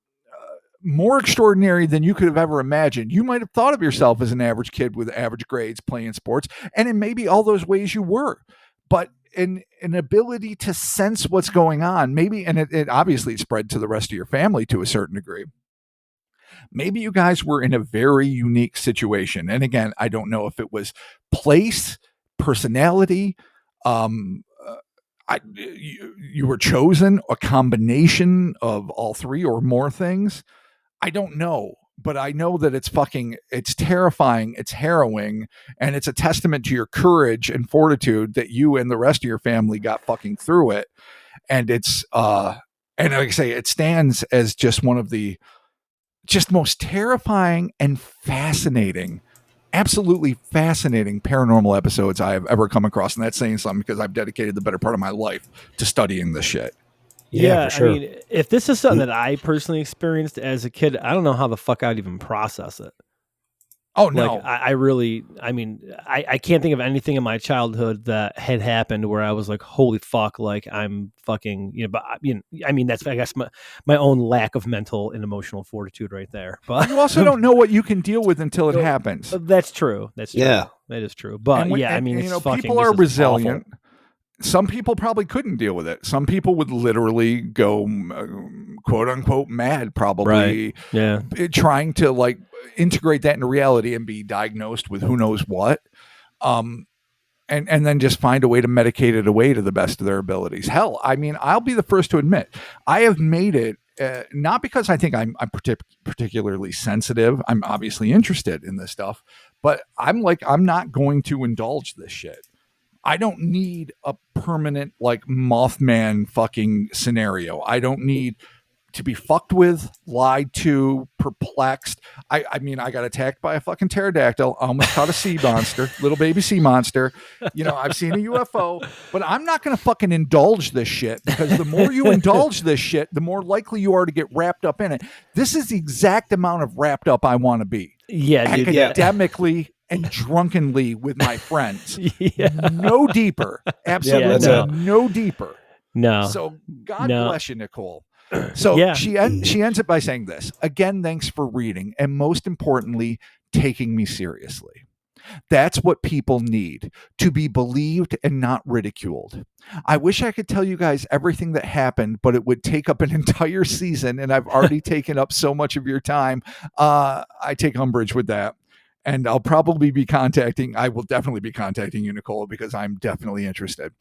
more extraordinary than you could have ever imagined. You might have thought of yourself as an average kid with average grades playing sports, and in maybe all those ways you were. But an ability to sense what's going on, maybe, and it obviously spread to the rest of your family to a certain degree. Maybe you guys were in a very unique situation. And again, I don't know if it was place, personality, you were chosen, a combination of all three or more things. I don't know, but I know that it's terrifying, it's harrowing, and it's a testament to your courage and fortitude that you and the rest of your family got fucking through it. And it's, and like I say, it stands as just one of the just most terrifying and fascinating, absolutely fascinating paranormal episodes I have ever come across. And that's saying something because I've dedicated the better part of my life to studying this shit. Yeah, for sure. I mean, if this is something that I personally experienced as a kid, I don't know how the fuck I'd even process it. Oh, no. Like, I can't think of anything in my childhood that had happened where I was like, holy fuck, like I'm fucking, but I mean, that's, I guess, my own lack of mental and emotional fortitude right there. But you also don't know what you can deal with until it happens. That's true. That's true. Yeah. That is true. But it's fucking, people are resilient. Awful. Some people probably couldn't deal with it. Some people would literally go quote unquote mad, probably. Right. Yeah. Trying to like integrate that into reality and be diagnosed with who knows what. And then just find a way to medicate it away to the best of their abilities. Hell, I mean, I'll be the first to admit I have made it, not because I think I'm particularly sensitive. I'm obviously interested in this stuff, but I'm not going to indulge this shit. I don't need a permanent like Mothman fucking scenario. I don't need to be fucked with, lied to, perplexed. I mean, I got attacked by a fucking pterodactyl. I almost caught a sea monster, little baby sea monster. I've seen a UFO, but I'm not going to fucking indulge this shit, because the more you indulge this shit, the more likely you are to get wrapped up in it. This is the exact amount of wrapped up I want to be. Yeah, dude, academically and drunkenly with my friends. Yeah. No deeper. Absolutely no deeper. No. So God bless you, Nicole. So she ends it by saying this. Again, thanks for reading, and most importantly, taking me seriously. That's what people need, to be believed and not ridiculed. I wish I could tell you guys everything that happened, but it would take up an entire season, and I've already taken up so much of your time. I take umbrage with that. And I will definitely be contacting you, Nicole, because I'm definitely interested.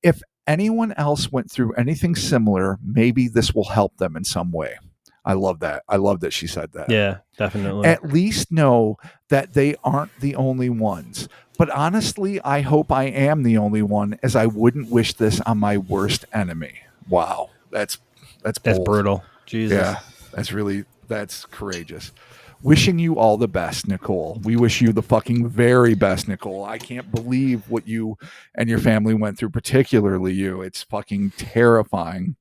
If anyone else went through anything similar, maybe this will help them in some way. I love that. I love that she said that. Yeah, definitely. At least know that they aren't the only ones. But honestly, I hope I am the only one, as I wouldn't wish this on my worst enemy. Wow. That's brutal. Jesus. Yeah, that's courageous. Wishing you all the best, Nicole. We wish you the fucking very best, Nicole. I can't believe what you and your family went through, particularly you. It's fucking terrifying.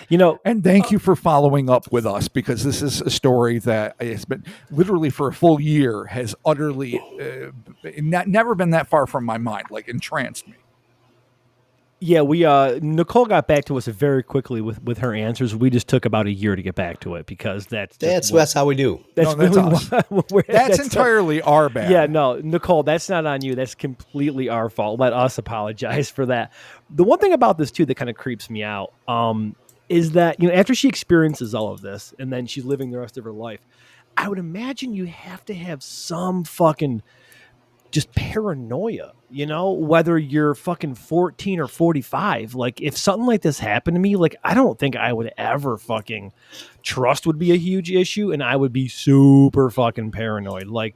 You know, And thank you for following up with us, because this is a story that has been literally for a full year has utterly never been that far from my mind, like entranced me. yeah, we Nicole got back to us very quickly with her answers. We just took about a year to get back to it because That's how we do. that's No, that's really us. that's entirely our bad. Yeah, no, Nicole, that's not on you. That's completely our fault. Let us apologize for that. The one thing about this too that kind of creeps me out is that, you know, after she experiences all of this and then she's living the rest of her life, I would imagine you have to have some fucking just paranoia, you know, whether you're fucking 14 or 45. Like, if something like this happened to me, like, I don't think I would ever fucking trust would be a huge issue. And I would be super fucking paranoid, like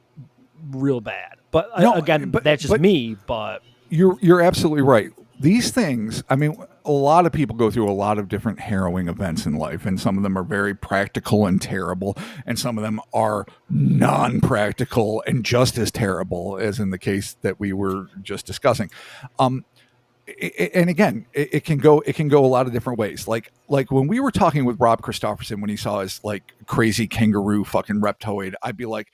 real bad. But No, again, but- that's just but- me. But You're absolutely right. These things, I mean, a lot of people go through a lot of different harrowing events in life, and some of them are very practical and terrible, and some of them are non-practical and just as terrible, as in the case that we were just discussing. And again, it can go a lot of different ways. Like when we were talking with Rob Christofferson when he saw his like crazy kangaroo fucking reptoid, I'd be like,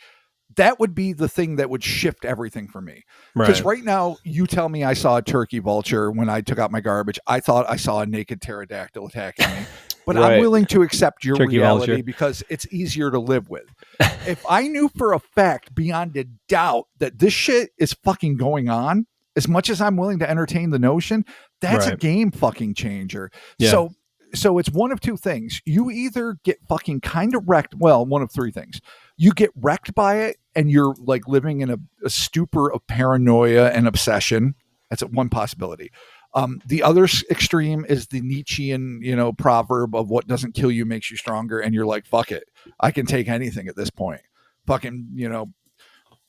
that would be the thing that would shift everything for me. Because right now, you tell me I saw a turkey vulture when I took out my garbage. I thought I saw a naked pterodactyl attacking me. But I'm willing to accept your Turkey reality vulture. because it's easier to live with. If I knew for a fact, beyond a doubt, that this shit is fucking going on, as much as I'm willing to entertain the notion, that's a game fucking changer. Yeah. So it's one of two things. You either get fucking kind of wrecked. Well, one of three things. You get wrecked by it and you're like living in a stupor of paranoia and obsession. That's one possibility. The other extreme is the Nietzschean, you know, proverb of what doesn't kill you makes you stronger. And you're like, fuck it. I can take anything at this point. Fucking, you know,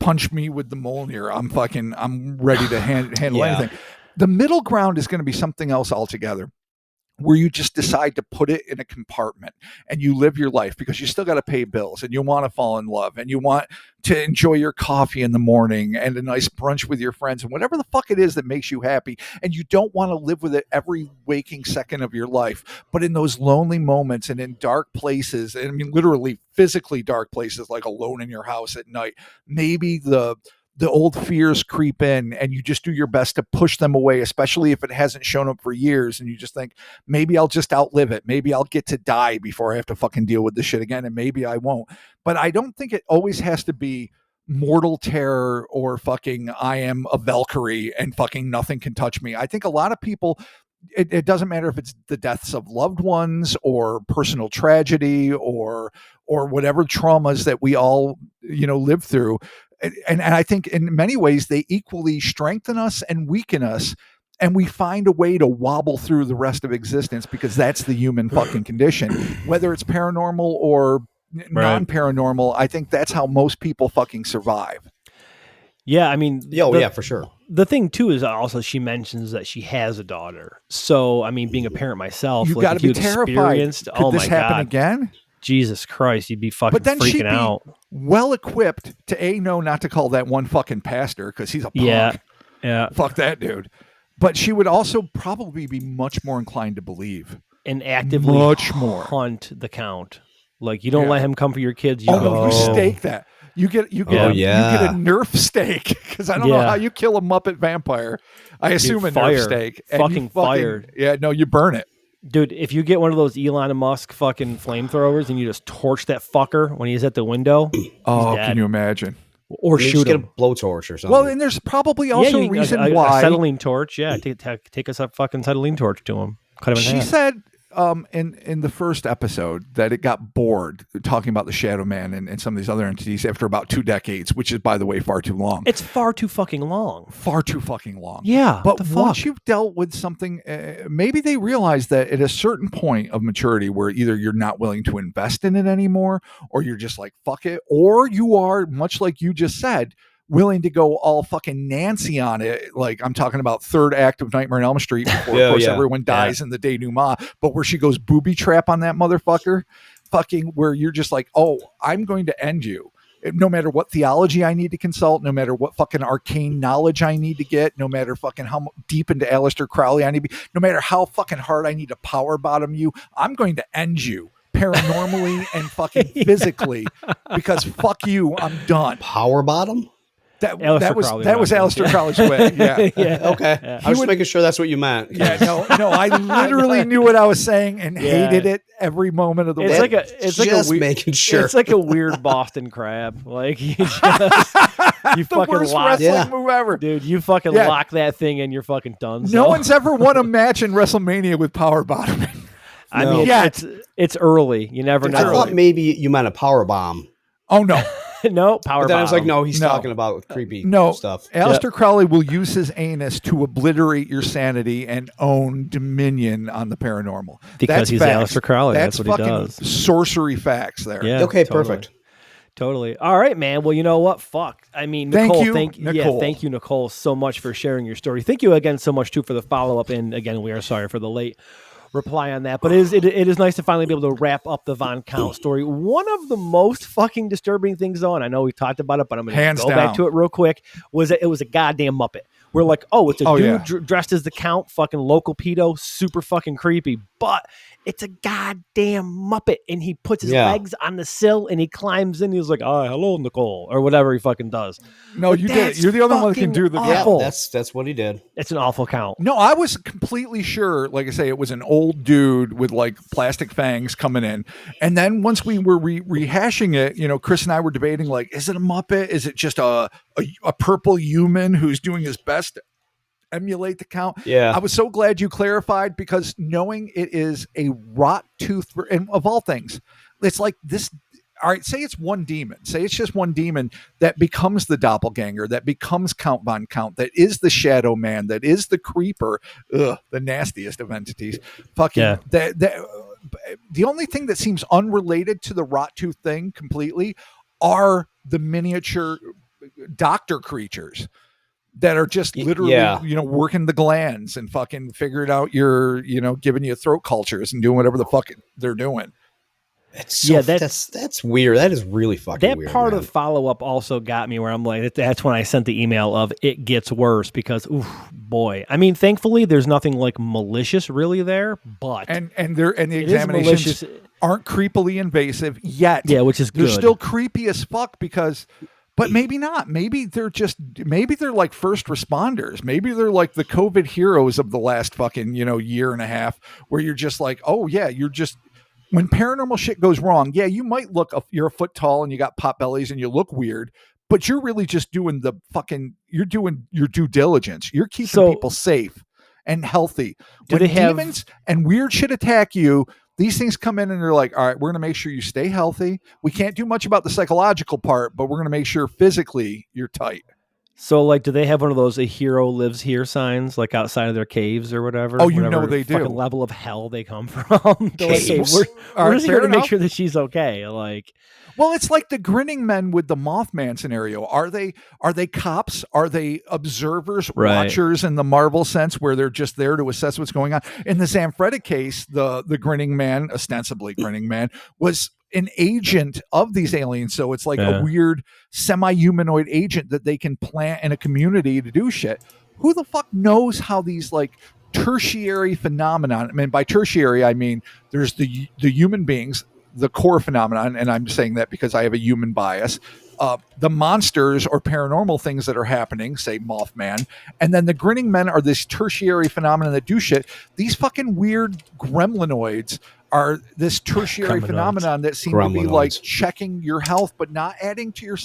punch me with the Mjolnir. I'm ready to handle anything. The middle ground is going to be something else altogether, where you just decide to put it in a compartment and you live your life because you still got to pay bills and you want to fall in love and you want to enjoy your coffee in the morning and a nice brunch with your friends and whatever the fuck it is that makes you happy. And you don't want to live with it every waking second of your life. But in those lonely moments and in dark places, and I mean, literally physically dark places, like alone in your house at night, maybe the old fears creep in and you just do your best to push them away, especially if it hasn't shown up for years. And you just think, maybe I'll just outlive it. Maybe I'll get to die before I have to fucking deal with this shit again. And maybe I won't. But I don't think it always has to be mortal terror or fucking I am a Valkyrie and fucking nothing can touch me. I think a lot of people, it doesn't matter if it's the deaths of loved ones or personal tragedy or whatever traumas that we all, you know, live through. And I think in many ways they equally strengthen us and weaken us, and we find a way to wobble through the rest of existence because that's the human fucking condition. Whether it's paranormal or non-paranormal, I think that's how most people fucking survive. yeah, I mean, Yeah, for sure. The thing too is also she mentions that she has a daughter. So I mean, being a parent myself, You like, got to if be you terrified. experienced, Could oh this my happen God, again? Jesus Christ, you'd be fucking But then she'd freaking be out. well equipped to know not to call that one fucking pastor because he's a punk. Yeah. Fuck that dude. But she would also probably be much more inclined to believe. And actively Much more. hunt the count. Like, you don't let him come for your kids. You Oh go, no, you stake that. You get you get a Nerf stake because I don't know how you kill a Muppet vampire. I assume a Nerf stake. And fucking fired. Yeah, no, you burn it. Dude, if you get one of those Elon Musk fucking flamethrowers and you just torch that fucker when he's at the window, Oh, dead. can you imagine? Or You shoot just get him. a blowtorch or something. Well, and there's probably also a reason why. Acetylene torch, yeah. Take us a fucking acetylene torch to him. Cut him in She half. said in the first episode that it got bored talking about the Shadow Man and some of these other entities after about 2 decades, which is, by the way, far too long. It's far too fucking long. Far too fucking long. Yeah. But the once fuck? you've dealt with something, maybe they realize that at a certain point of maturity where either you're not willing to invest in it anymore, or you're just like, fuck it, or you are, much like you just said, willing to go all fucking Nancy on it. Like, I'm talking about third act of Nightmare on Elm Street before, of course, everyone dies in the denouement, but where she goes booby trap on that motherfucker, fucking where you're just like, oh, I'm going to end you. no matter what theology I need to consult, no matter what fucking arcane knowledge I need to get, no matter fucking how deep into Aleister Crowley I need to be, no matter how fucking hard I need to power bottom you, I'm going to end you paranormally and fucking physically because fuck you, I'm done. Power bottom? That Aleister was Crowley's Aleister way. Crowley's way. Yeah. Yeah. Okay. Yeah. I was just making sure that's what you meant. Yeah, no, I literally knew what I was saying and hated it every moment of the It's way. like it's like a Just weird, making sure. It's like a weird Boston crab. Like you just you the fucking worst lock, wrestling move ever. dude. You fucking Yeah. lock that thing and you're fucking done. No one's ever won a match in WrestleMania with power bottoming. I No. mean, Yeah. it's early. You never It's I know. early. thought maybe you meant a power bomb. Oh no, No power. But then I was like, bottom. no, he's No. talking about creepy no. stuff. Aleister Crowley will use his anus to obliterate your sanity and own dominion on the paranormal. Because That's he's facts. Aleister Crowley. That's what he fucking does. sorcery facts there. Yeah. Okay, totally. perfect. Totally. All right, man. Well, you know what? Fuck. I mean, Thank Nicole, you, Nicole. thank you, Nicole, so much for sharing your story. Thank you again so much too for the follow up. And again, we are sorry for the late reply on that, but it is nice to finally be able to wrap up the Von Count story. One of the most fucking disturbing things, though, and I know we talked about it, but I'm going to Hands go down. back to it real quick, was that it was a goddamn Muppet. We're like, oh, it's a dude yeah. dressed as the Count, fucking local pedo, super fucking creepy, but it's a goddamn Muppet, and he puts his legs on the sill and he climbs in. He's like, "Oh, hello, Nicole," or whatever he fucking does. No, But you did. that's You're the only one that can do the fucking Yeah, awful. that's what he did. It's an awful count. No, I was completely sure, like I say, it was an old dude with like plastic fangs coming in. And then once we were rehashing it, you know, Chris and I were debating, like, is it a Muppet? Is it just a purple human who's doing his best to emulate the Count? Yeah. I was so glad you clarified, because knowing it is a rot tooth, and of all things, it's like this. All right, say it's one demon. Say it's just one demon that becomes the doppelganger, that becomes Count Von Count, that is the Shadow Man, that is the Creeper, the nastiest of entities. Fucking the only thing that seems unrelated to the rot tooth thing completely are the miniature doctor creatures that are just literally, you know, working the glands and fucking figuring out your, you know, giving you throat cultures and doing whatever the fuck they're doing. That's weird. That is really fucking That weird. part man. of follow up also got me where I'm like, that's when I sent the email of it gets worse, because, oof, boy. I mean, thankfully, there's nothing like malicious really there, but And the it is examinations malicious. aren't creepily invasive yet. Yeah, which is They're good. still creepy as fuck because, but maybe not. Maybe they're like first responders. Maybe they're like the COVID heroes of the last fucking, you know, year and a half, where you're just like, oh yeah, you're just, when paranormal shit goes wrong, yeah, you might you're a foot tall and you got pot bellies and you look weird, but you're really just doing you're doing your due diligence. You're keeping people safe and healthy. Do When they have- demons and weird shit attack you, these things come in and they're like, all right, we're going to make sure you stay healthy. We can't do much about the psychological part, but we're going to make sure physically you're tight. So, like, do they have one of those "a hero lives here" signs, like outside of their caves or whatever? Oh, you know whatever they do. fucking level of hell they come from. They're like, hey, Caves. we're All right, just fair here to make enough. sure that she's okay. Like, Well, it's like the grinning men with the Mothman scenario. Are they cops? Are they observers, Right. watchers in the Marvel sense, where they're just there to assess what's going on? In the Zanfretta case, the grinning man, ostensibly grinning man, was an agent of these aliens. So it's like a weird semi-humanoid agent that they can plant in a community to do shit. Who the fuck knows how these like tertiary phenomenon, I mean, by tertiary, I mean, there's the human beings, the core phenomenon, and I'm saying that because I have a human bias, the monsters or paranormal things that are happening, say Mothman, and then the grinning men are this tertiary phenomenon that do shit. These fucking weird gremlinoids are this tertiary Gremlinoids. phenomenon that seem to be like Gremlinoids. checking your health, but not adding to your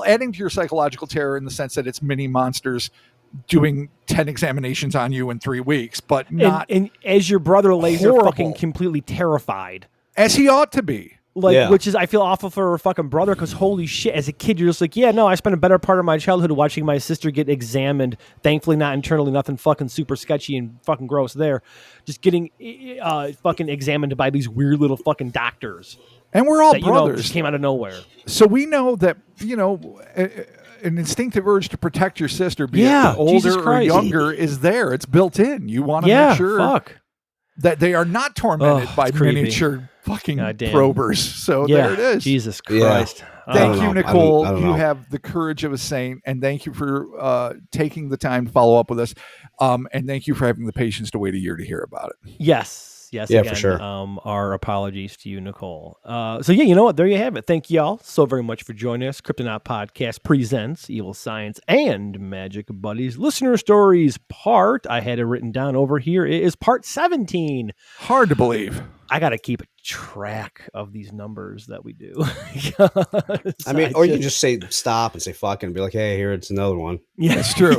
adding to your psychological terror in the sense that it's mini monsters doing 10 examinations on you in 3 weeks, but not and as your brother lays there horrible. fucking completely terrified. as he ought to be. Like, which is, I feel awful for her fucking brother, because holy shit, as a kid, you're just like, yeah, no, I spent a better part of my childhood watching my sister get examined. Thankfully, not internally, nothing fucking super sketchy and fucking gross there. Just getting fucking examined by these weird little fucking doctors. And we're all that, you know, brothers. just came out of nowhere. So we know that, you know, an instinctive urge to protect your sister, be Yeah, it Jesus older or Christ. younger, is there. It's built in. You want to Yeah, make sure fuck. that they are not tormented Oh, by it's creepy. miniature fucking Goddamn. probers. So Yeah, there it is. Jesus Yeah. Christ. Thank I you, don't know. Nicole. I don't You know. have the courage of a saint, and thank you for taking the time to follow up with us. And thank you for having the patience to wait a year to hear about it. Yes. Yeah, again, for sure. Our apologies to you, Nicole. So yeah, you know what? There you have it. Thank y'all so very much for joining us. Cryptonaut Podcast presents Evil Science and Magic Buddies Listener Stories part. I had it written down over here. It is part 17. Hard to believe. I got to keep track of these numbers that we do. I mean, or you can just say stop and say fuck and be like, hey, here it's another one. Yeah, That's true.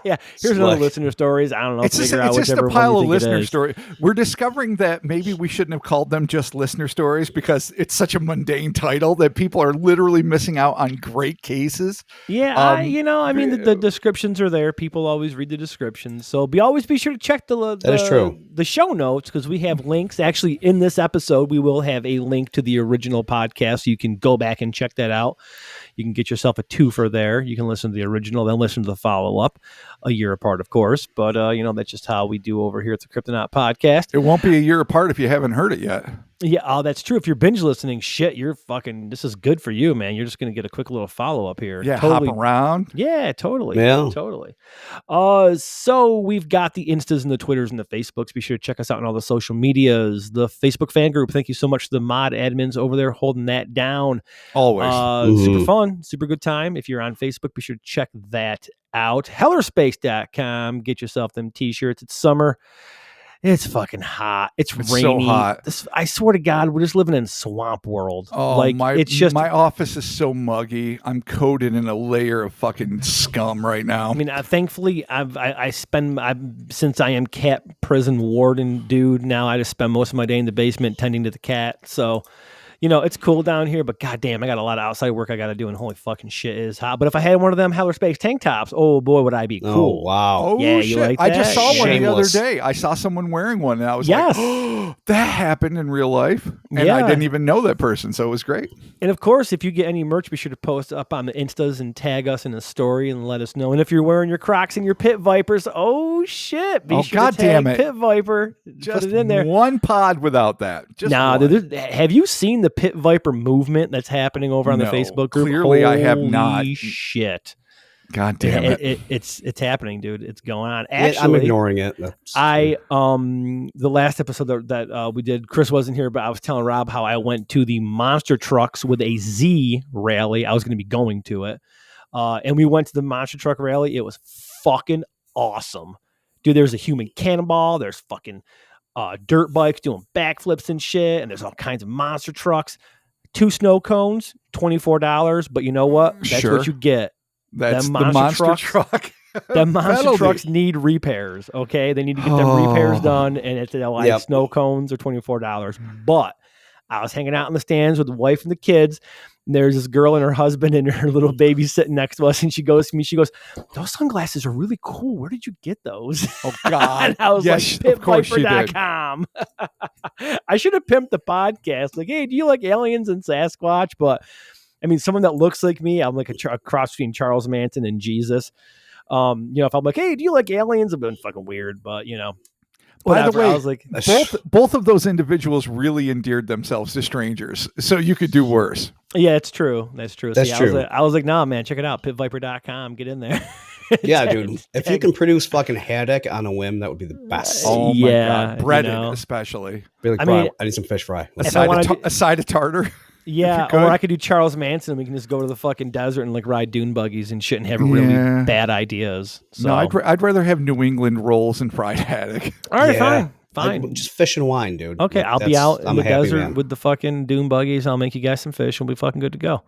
yeah. Here's another Like- listener stories. I don't know. It's just a whichever pile one of you think it listener is. stories. We're discovering that maybe we shouldn't have called them just listener stories because it's such a mundane title that people are literally missing out on great cases. Yeah, I mean, the descriptions are there. People always read the descriptions, so always be sure to check That is true. the show notes because we have links. Actually, in this episode, we will have a link to the original podcast, so you can go back and check that out. You can get yourself a twofer there. You can listen to the original, then listen to the follow up, a year apart, of course. But that's just how we do over here at the Cryptonaut Podcast. It won't be a year apart if you haven't heard it yet. Yeah, that's true. If you're binge listening, shit, this is good for you, man. You're just going to get a quick little follow-up here. Yeah, Totally. hop around. Yeah, totally. Yeah. Totally. So we've got the Instas and the Twitters and the Facebooks. Be sure to check us out on all the social medias. The Facebook fan group. Thank you so much to the mod admins over there holding that down. Always. Super fun, super good time. If you're on Facebook, be sure to check that out. Hellerspace.com. Get yourself them t-shirts. It's summer. It's fucking hot. It's rainy. so hot. I swear to God, we're just living in swamp world. Oh, it's just. my office is so muggy. I'm coated in a layer of fucking scum right now. I mean, thankfully, since I am cat prison warden dude. Now I just spend most of my day in the basement tending to the cat. So, it's cool down here, but goddamn, I got a lot of outside work I got to do, and holy fucking shit, it is hot. But if I had one of them Heller Space tank tops, oh boy, would I be cool? Oh, wow. Oh, Yeah, shit. you like I just that? saw one the other Shameless. day. I saw someone wearing one, and I was Yes. like, oh, that happened in real life. And Yeah. I didn't even know that person, so it was great. And of course, if you get any merch, be sure to post up on the Instas and tag us in a story and let us know. And if you're wearing your Crocs and your Pit Vipers, oh shit, be Oh, sure to goddamn tag it. Pit Viper. Just Put it in there. one pod without that. Just Nah, one. dude, have you seen the Pit Viper movement that's happening over on the No, Facebook group? clearly I have not. Holy shit. God damn it. It's happening, dude. It's going on. Yeah, Actually, I'm ignoring it. the last episode that we did, Chris wasn't here, but I was telling Rob how I went to the Monster Trucks with a Z rally. I was going to be going to it. And we went to the Monster Truck rally. It was fucking awesome. Dude, there's a human cannonball. There's fucking dirt bikes doing backflips and shit. And there's all kinds of monster trucks. 2 snow cones, $24. But you know what? That's Sure. what you get. That's them the monster monster truck. The monster Penalty. trucks need repairs. Okay, they need to get them repairs done, and it's like Yep. snow cones are $24. But I was hanging out in the stands with the wife and the kids. And there's this girl and her husband and her little baby sitting next to us, and she goes to me. She goes, "Those sunglasses are really cool. Where did you get those?" Oh, God. And I was Yes, like, of course you did. pitviper.com. I should have pimped the podcast. Like, hey, do you like aliens and Sasquatch? But I mean, someone that looks like me, I'm like a cross between Charles Manson and Jesus. If I'm like, hey, do you like aliens? I've been fucking weird, but By the whatever. way, I was like, both of those individuals really endeared themselves to strangers, so you could do worse. yeah, it's true. That's true. That's See, true. I was like, nah, man, check it out. Pitviper.com. Get in there. Yeah, Tag- dude. If you can produce fucking haddock on a whim, that would be the best. Oh, Yeah, my God. Breaded, you know. especially. Be like, I bro, mean, I need some fish fry. If Let's I do wanna it. do- A side of tartar. Yeah, could. or I could do Charles Manson and we can just go to the fucking desert and like ride dune buggies and shit and have really Yeah. bad ideas. So, No, I'd rather have New England rolls and fried haddock. all right, Yeah. fine. Just fish and wine, dude. Okay, Like, I'll be that's- out in I'm the a happy desert man. with the fucking dune buggies. I'll make you guys some fish and we'll be fucking good to go.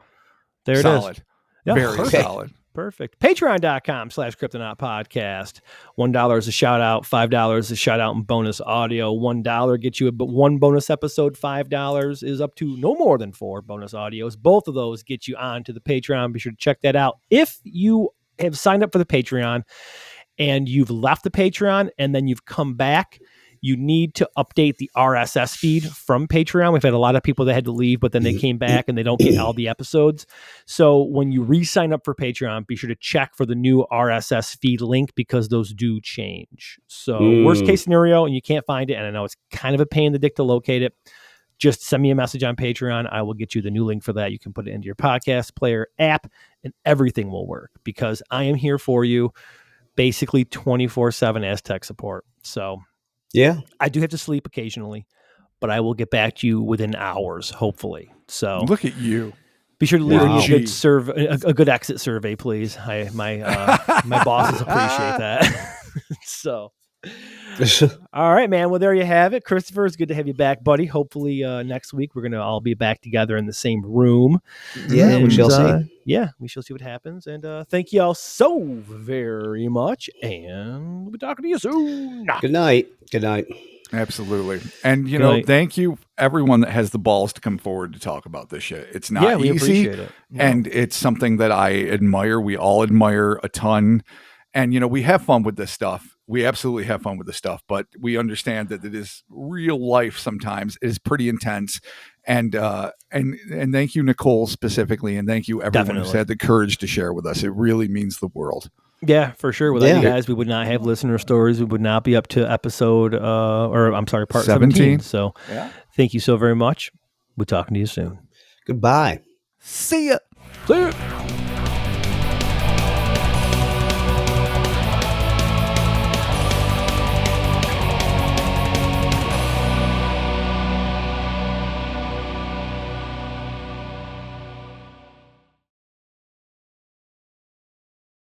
There it is. Solid. Yeah, Very perfect. solid. Perfect. Patreon.com/Cryptonaut Podcast. $1 is a shout out. $5 is a shout out and bonus audio. $1 gets you one bonus episode. $5 is up to no more than 4 bonus audios. Both of those get you on to the Patreon. Be sure to check that out. If you have signed up for the Patreon and you've left the Patreon and then you've come back, you need to update the RSS feed from Patreon. We've had a lot of people that had to leave, but then they came back and they don't get all the episodes. So when you re-sign up for Patreon, be sure to check for the new RSS feed link because those do change. So worst case scenario, and you can't find it, and I know it's kind of a pain in the dick to locate it, just send me a message on Patreon. I will get you the new link for that. You can put it into your podcast player app and everything will work because I am here for you basically 24/7 as tech support. So Yeah. I do have to sleep occasionally, but I will get back to you within hours, hopefully. So Look at you. be sure to leave Wow. me a good exit survey, please. My bosses appreciate that. So, all right, man. Well, there you have it. Christopher, it's good to have you back, buddy. Hopefully next week we're going to all be back together in the same room. Yeah, we shall see. Yeah, we shall see what happens. And thank you all so very much. And we'll be talking to you soon. Good night. Good night. Absolutely. And, Good night. thank you everyone that has the balls to come forward to talk about this shit. It's not Yeah, we easy. appreciate it. No. And it's something that I admire. We all admire a ton. And, we have fun with this stuff. We absolutely have fun with this stuff, but we understand that it is real life sometimes. It is pretty intense. And thank you, Nicole, specifically. And thank you everyone who's had the courage to share with us. It really means the world. Yeah, for sure. Without you guys, we would not have listener stories. We would not be up to part 17. So thank you so very much. We're talking to you soon. Goodbye. See ya. See ya.